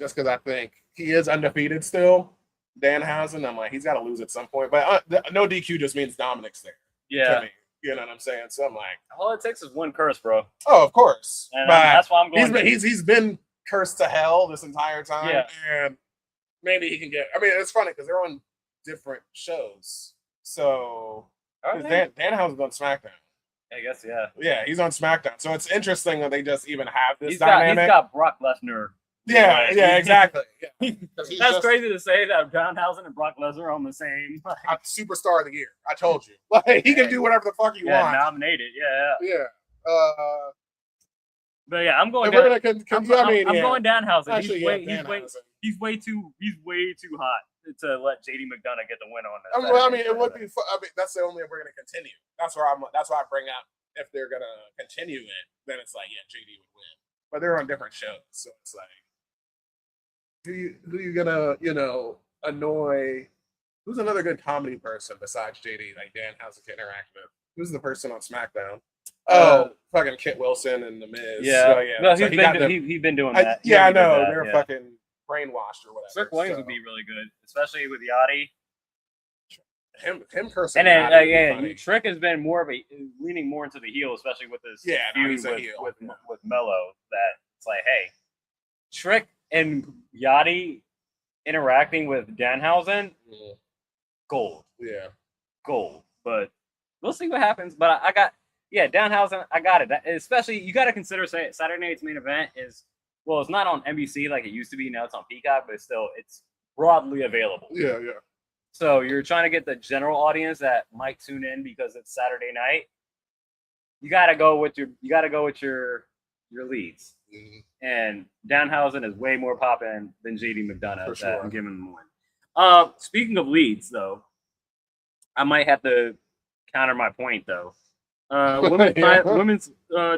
just because I think he is undefeated still. Danhausen, I'm like, he's got to lose at some point. But no DQ just means Dominic's there. Yeah. To me. You know what I'm saying? So I'm like, all it takes is one curse, bro. Oh, of course. And that's why I'm going. He's been cursed to hell this entire time. Yeah. And maybe he can get. I mean, it's funny because they're on different shows. So Danhausen's on SmackDown. I guess, yeah. Yeah, he's on SmackDown. So it's interesting that they just even have this dynamic. He's got Brock Lesnar. Yeah, exactly. Yeah. That's crazy to say that Danhausen and Brock Lesnar are on the same. Superstar of the year. I told you. Like, he can do whatever the fuck he wants. Nominated. Yeah. Yeah. But yeah, I'm going. I'm going Danhausen. Actually, he's way too hot to let JD McDonough get the win on this. Well, I mean, it would be. That's the only way we're going to continue. That's why I bring up if they're going to continue it, then it's like, yeah, JD would win. But they're on different shows, so it's like, who you gonna annoy? Who's another good comedy person besides JD? Like Danhausen can interact with. Who's the person on SmackDown? Fucking Kit Wilson and The Miz. Yeah, so, yeah. No, he's been doing that. I know they're fucking brainwashed or whatever. Trick Williams would be really good, especially with Yachty. him cursing. And then Natty would be funny. Trick has been leaning more into the heel, especially with this feud with Mello. That it's like, hey, Trick and Yachty interacting with Danhausen, gold. Yeah, gold. But we'll see what happens. But I got Danhausen. I got it. Especially you got to consider Saturday night's main event is it's not on NBC like it used to be. Now it's on Peacock, but still it's broadly available. Yeah. So you're trying to get the general audience that might tune in because it's Saturday night. You gotta go with your leads. Mm-hmm. And Danhausen is way more popping than JD McDonough at that and giving him the win. Speaking of leads, though, I might have to counter my point though. Women's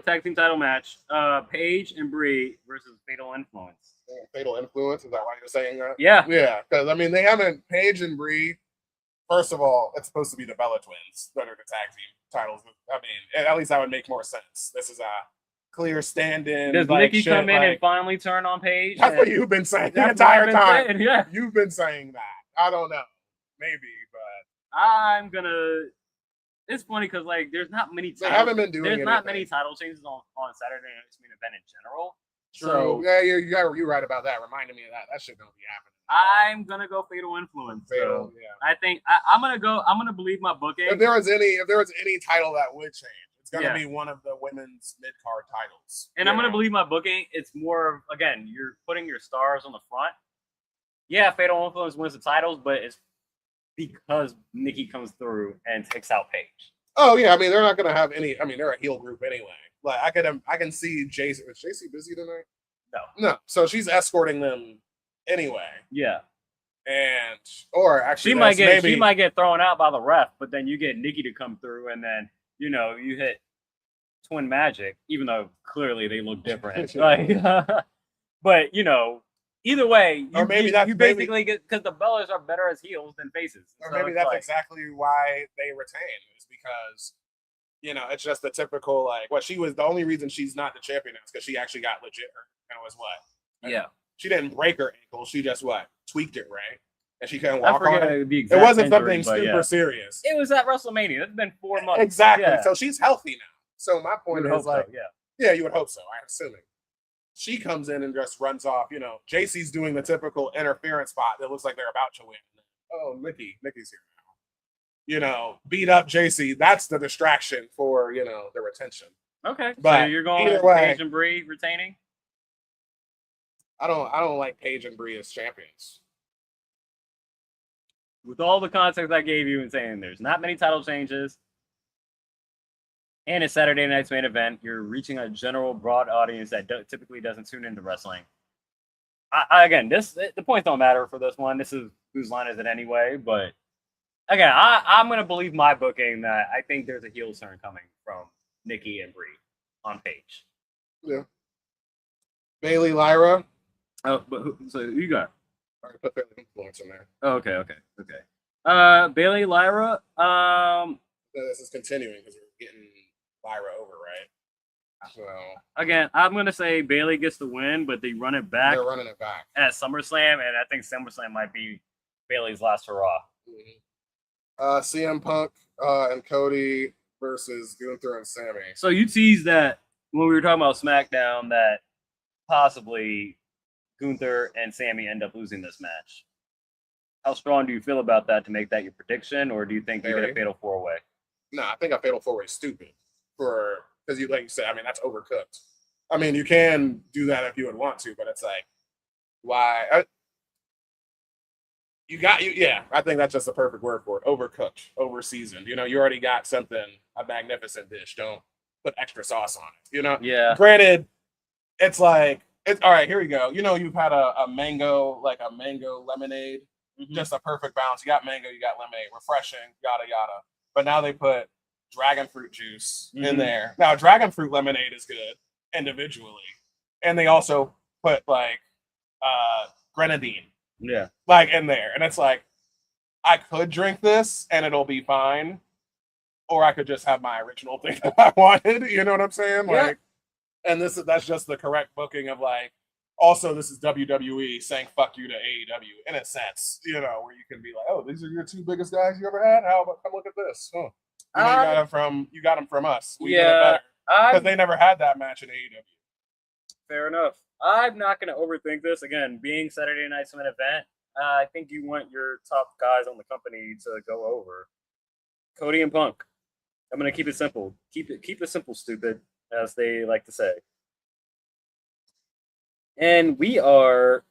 tag team title match: Paige and Bree versus Fatal Influence. Fatal Influence, is that why you're saying that? Yeah, because I mean they haven't. Paige and Bree. First of all, it's supposed to be the Bella Twins that are the tag team titles. I mean, at least that would make more sense. This is a clear stand-in. Does Nikki come in and finally turn on Paige? That's what you've been saying the entire time. You've been saying that. I don't know, maybe, but I'm gonna. It's funny because there's not many. They haven't been doing. There's not many title changes on Saturday night's main event in general. True. So, yeah, you're right about that. Reminded me of that. That shit don't be happening. I'm gonna go Fatal Influence. Fatal, I think I'm gonna believe my booking. If there was any title that would change, it's gonna be one of the women's mid card titles. And I'm gonna believe my booking. It's more of, again, you're putting your stars on the front. Yeah, Fatal Influence wins the titles, but it's because Nikki comes through and takes out Paige. Oh yeah, I mean they're not gonna have any. I mean they're a heel group anyway. Like I can see JC. Is JC busy tonight? No. So she's escorting them anyway. Yeah. And or actually she might get thrown out by the ref, but then you get Nikki to come through, and then you hit Twin Magic, even though clearly they look different. But either way, you basically get, because the Bellas are better as heels than faces. Or maybe that's exactly why they retain, is because it's just the typical she was the only reason she's not the champion is because she actually got legit hurt. And it was what? Yeah. She didn't break her ankle. She just tweaked it, right? And she couldn't walk on it. It wasn't something super serious. It was at WrestleMania. It's been 4 months. Exactly. Yeah. So she's healthy now. So my point is yeah, you would hope so. I'm assuming. She comes in and just runs off. JC's doing the typical interference spot that looks like they're about to win. Oh, Nikki's here now. Beat up JC. That's the distraction for the retention. Okay, but so you're going with Paige and Bree retaining? I don't like Paige and Bree as champions. With all the context I gave you and saying there's not many title changes, and it's Saturday night's main event, you're reaching a general broad audience that typically doesn't tune into wrestling. Again, the points don't matter for this one. This is whose line is it anyway? But again, I'm gonna believe my booking that I think there's a heel turn coming from Nikki and Bree on Paige. Yeah. Bailey, Lyra. Oh, but so who you got? I put Fatal Influence in there. Oh, okay. Bailey, Lyra. This is continuing because we're getting Lyra over, right? So again, I'm gonna say Bailey gets the win, but they run it back. They're running it back at SummerSlam, and I think SummerSlam might be Bailey's last hurrah. Mm-hmm. CM Punk and Cody versus Gunther and Sammy. So you teased that when we were talking about SmackDown that possibly Gunther and Sammy end up losing this match. How strong do you feel about that to make that your prediction, or do you think you get a fatal 4-way? No, I think a fatal 4-way is stupid because like you said, I mean that's overcooked. I mean you can do that if you would want to, but it's like why? I think that's just the perfect word for it. Overcooked, overseasoned. You already got a magnificent dish. Don't put extra sauce on it. Yeah. Granted, it's like it's all right. Here we go. You've had a mango lemonade, just a perfect balance. You got mango, you got lemonade, refreshing, yada yada. But now they put dragon fruit juice in there. Now dragon fruit lemonade is good individually, and they also put grenadine. Yeah. In there. And it's like, I could drink this and it'll be fine. Or I could just have my original thing that I wanted. You know what I'm saying? Yeah. And that's just the correct booking of Also, this is WWE saying "fuck you" to AEW in a sense, where you can be like, "Oh, these are your two biggest guys you ever had. How about come look at this? Huh. You got them from us. We did it better because they never had that match in AEW." Fair enough. I'm not going to overthink this. Again, being Saturday Night's main event, I think you want your top guys on the company to go over. Cody and Punk. I'm going to keep it simple. Keep it simple, stupid, as they like to say. And we are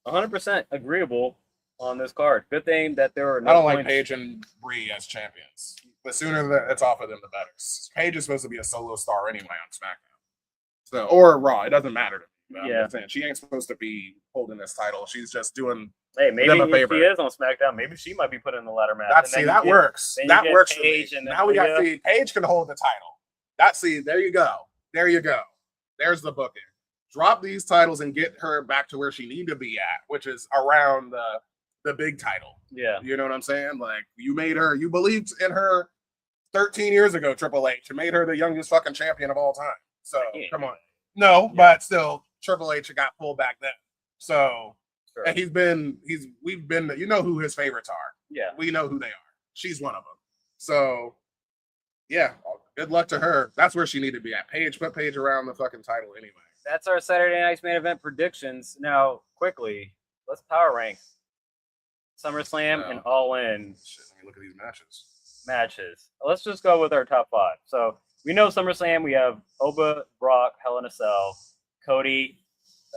100% agreeable on this card. Good thing that there are no I don't like Paige and Brie as champions. The sooner that it's off of them, the better. Paige is supposed to be a solo star anyway on SmackDown. So, or Raw. It doesn't matter to me. I'm saying she ain't supposed to be holding this title. She's just doing maybe them a favor. If she is on SmackDown, maybe she might be put in the ladder match. That works. That works for me. And now we got Paige can hold the title. There you go. There's the booking. Drop these titles and get her back to where she need to be at, which is around the big title. Yeah. You know what I'm saying? Like, you believed in her 13 years ago, Triple H. You made her the youngest fucking champion of all time. So, come on. No, but still, Triple H got pulled back then. So, sure. And we've been, who his favorites are. Yeah. We know who they are. She's one of them. So, yeah, good luck to her. That's where she needed to be at. Put Paige around the fucking title anyway. That's our Saturday Night's main event predictions. Now, quickly, let's power rank SummerSlam and All In. Shit, let me look at these matches. Let's just go with our top 5. So we know SummerSlam. We have Oba, Brock, Hell in a Cell, Cody.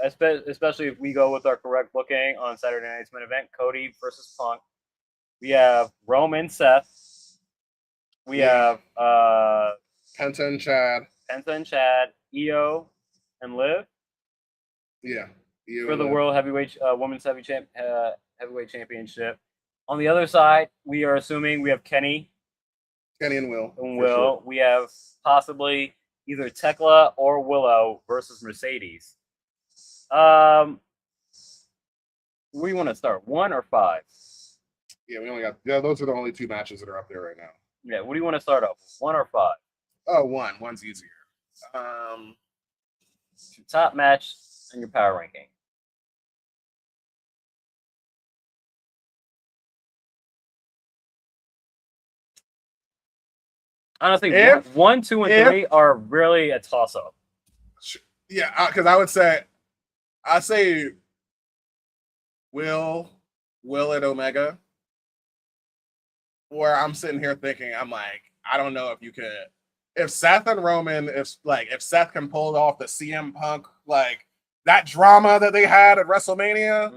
Especially if we go with our correct booking on Saturday Night's main event, Cody versus Punk. We have Roman, Seth. We have Penta and Chad, Io. And Liv, for the World Heavyweight Women's Heavyweight Championship. On the other side, we are assuming we have Kenny and Will. Sure. We have possibly either Tekla or Willow versus Mercedes. We want to start 1 or 5. Yeah, we only got. Yeah, those are the only 2 matches that are up there right now. Yeah, what do you want to start off? 1 or 5? Oh, 1. 1's easier. Your top match and your power ranking. Honestly, 1, 2, and 3 are really a toss-up. Yeah, because I say Will at Omega. Where I'm sitting here thinking, I'm like, I don't know if you could. If Seth and Roman, if Seth can pull off the CM Punk, like that drama that they had at WrestleMania,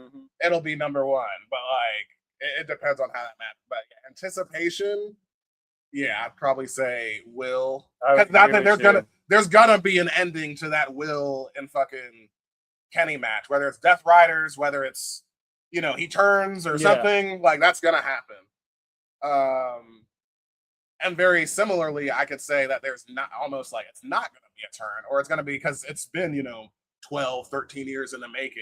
it'll be number 1. But it depends on how that match. But anticipation, I'd probably say Will. Not that there's gonna be an ending to that Will and fucking Kenny match, whether it's Death Riders, whether it's he turns or something, like that's gonna happen. And very similarly, I could say that there's not almost like it's not going to be a turn, or it's going to be because it's been, 12, 13 years in the making.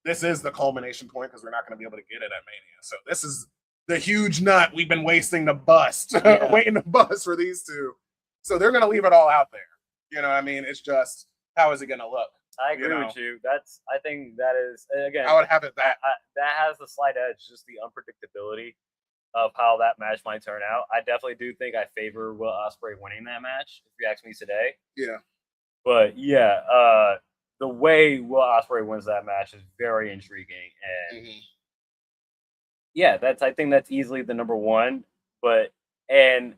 This is the culmination point because we're not going to be able to get it at Mania. So this is the huge nut we've been waiting to bust for these two. So they're going to leave it all out there. You know what I mean? It's just, how is it going to look? I agree with you. I think that is, again, I would have it that has the slight edge, just the unpredictability of how that match might turn out. I definitely do think I favor Will Ospreay winning that match, if you ask me today. Yeah. But the way Will Ospreay wins that match is very intriguing. And I think that's easily the number 1. And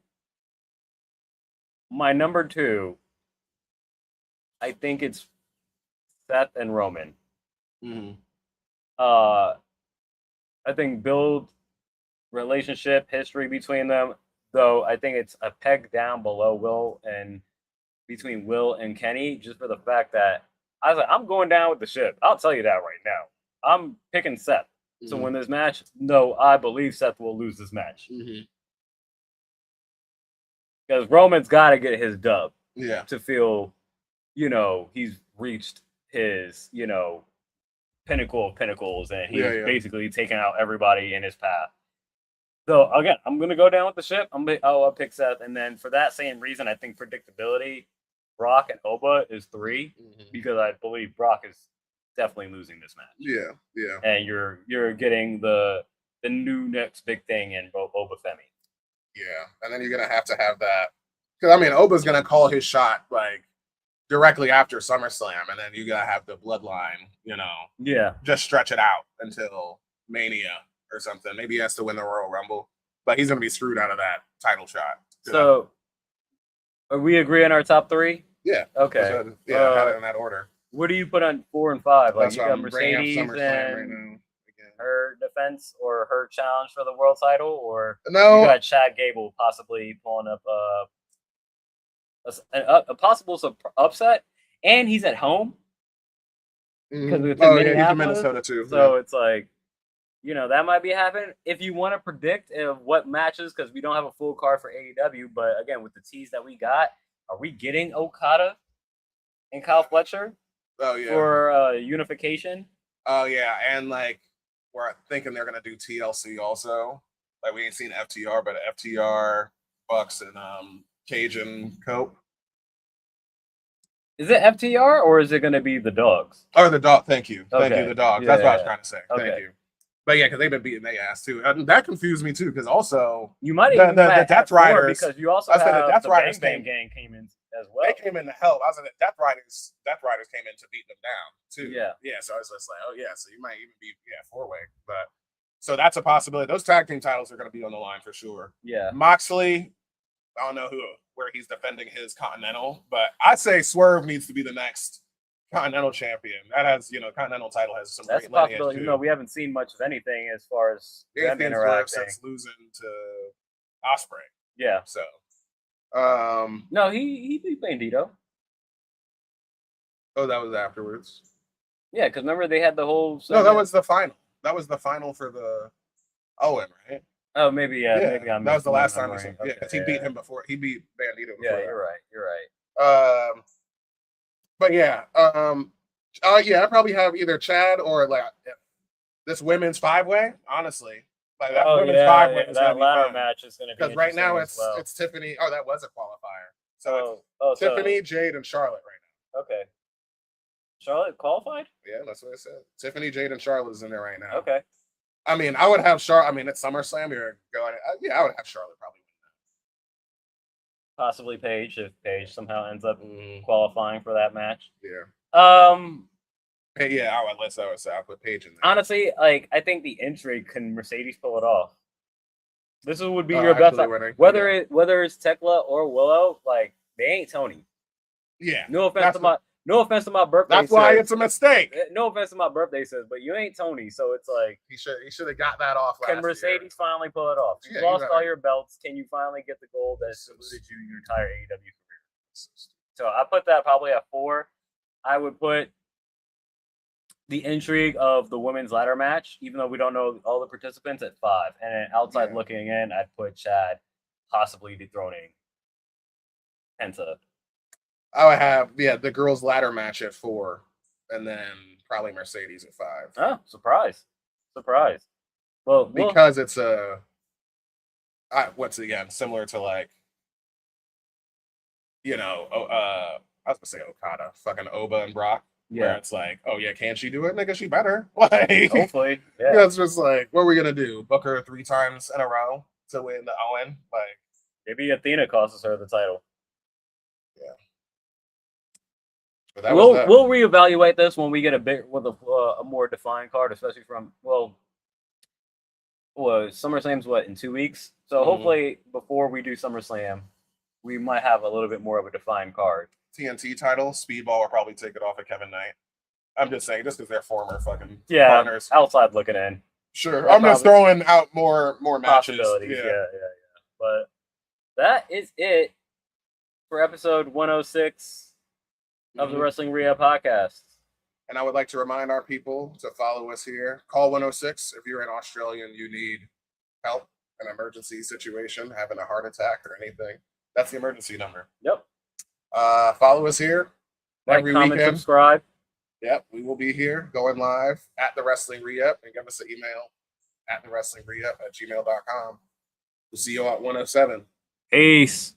my number 2, I think it's Seth and Roman. I think build relationship history between them, though I think it's a peg down below between Will and Kenny, just for the fact that I was like, I'm going down with the ship. I'll tell you that right now. I'm picking Seth to win this match. No, I believe Seth will lose this match. Because Roman's got to get his dub to feel, he's reached his, pinnacle of pinnacles, and he's basically taken out everybody in his path. So again, I'm gonna go down with the ship. I'll pick Seth, and then for that same reason, I think predictability, Brock and Oba is 3 because I believe Brock is definitely losing this match. Yeah. And you're getting the new next big thing in Oba Femi. Yeah, and then you're gonna have that because I mean Oba's gonna call his shot like directly after SummerSlam, and then you gotta have the bloodline, just stretch it out until Mania or something. Maybe he has to win the Royal Rumble, but he's gonna be screwed out of that title shot. So, are we agree on our top 3? Yeah. Okay. I had it in that order. What do you put on 4 and 5? Like That's you why got I'm bringing up Mercedes SummerSlam right and now. Again. her defense or her challenge for the world title, or No, you got Chad Gable possibly pulling up a possible upset, and he's at home because it's in Minneapolis. He's in Minnesota too. So it's like, that might be happening. If you want to predict what matches, because we don't have a full card for AEW, but again, with the tease that we got, are we getting Okada and Kyle Fletcher for unification? Oh yeah, and like we're thinking they're gonna do TLC also. Like we ain't seen FTR, but FTR, Bucks, and Cage and Cope. Is it FTR or is it going to be the Dogs? Or the dog. Thank you, the Dogs. That's what I was trying to say. Okay. Thank you. But yeah, because they've been beating their ass too. That confused me too, because also you might even the Death Riders, because you also have the Death Riders Bang Gang came in as well. They came in to help. I was in the Death Riders came in to beat them down too. Yeah. So I was just like, oh yeah, so you might even be 4-way. But so that's a possibility. Those tag team titles are going to be on the line for sure. Yeah. Moxley, I don't know where he's defending his Continental, but I'd say Swerve needs to be the next Continental champion. That has, Continental title has some That's great a possibility. We haven't seen much of anything as far as them interacting since losing to Osprey. Yeah. So, no, he beat Bandito. Oh, that was afterwards. Yeah, because remember they had the whole. No, that was the final. That was the final for the Owen, right? Oh, maybe maybe that was the last time. Because he beat him before. He beat Bandito before. Yeah, you're right. But yeah, I probably have either Chad or like this women's 5-way. Honestly, like that women's 5-way is that gonna ladder be match is gonna be because right now well. it's Tiffany. Oh, that was a qualifier. So it's Tiffany, Jade, and Charlotte right now. Okay. Charlotte qualified? Yeah, that's what I said. Tiffany, Jade, and Charlotte is in there right now. Okay. I mean, I would have Charlotte. I mean, it's SummerSlam. You're going. I would have Charlotte probably win that. Possibly Paige if Paige somehow ends up qualifying for that match. Yeah. Yeah. I would say I'll put Paige in there. Honestly, like I think the intrigue can Mercedes pull it off. This would be your best. Whether it's Tekla or Willow, like they ain't Tony. Yeah. No offense to my birthday. That's why it's a mistake. No offense to my birthday says, but you ain't Tony, so it's like he should have got that off. Can Mercedes finally pull it off? You lost all your belts. Can you finally get the gold that eluded you your entire AEW career? So I put that probably at 4. I would put the intrigue of the women's ladder match, even though we don't know all the participants, at 5. And then outside looking in, I'd put Chad possibly dethroning Penta. I would have the girls' ladder match at 4, and then probably Mercedes at 5. Oh, surprise! Well, because it's once again similar to like, I was gonna say Okada, fucking Oba and Brock. Yeah, where it's like, oh yeah, can she do it, nigga? She better. Like, hopefully, yeah. It's just like, what are we gonna do? Book her 3 times in a row to win the Owen? Like, maybe Athena costs her the title. Yeah. We'll reevaluate this when we get a more defined card, especially from SummerSlam's in 2 weeks. So hopefully before we do SummerSlam, we might have a little bit more of a defined card. TNT title, Speedball will probably take it off of Kevin Knight. I'm just saying, just because they're former fucking partners. Outside looking in. Sure, I'm just throwing out more matches. Yeah. But that is it for episode 106. Of the Wrestling Rehab podcast. And I would like to remind our people to follow us here. Call 106 if you're in Australia and you need help, an emergency situation, having a heart attack or anything. That's the emergency number. Yep. Follow us here every weekend. Subscribe. Yep, we will be here going live at the Wrestling Rehab, and give us an email at thewrestlingrehab@gmail.com. We'll see you at 107. Peace.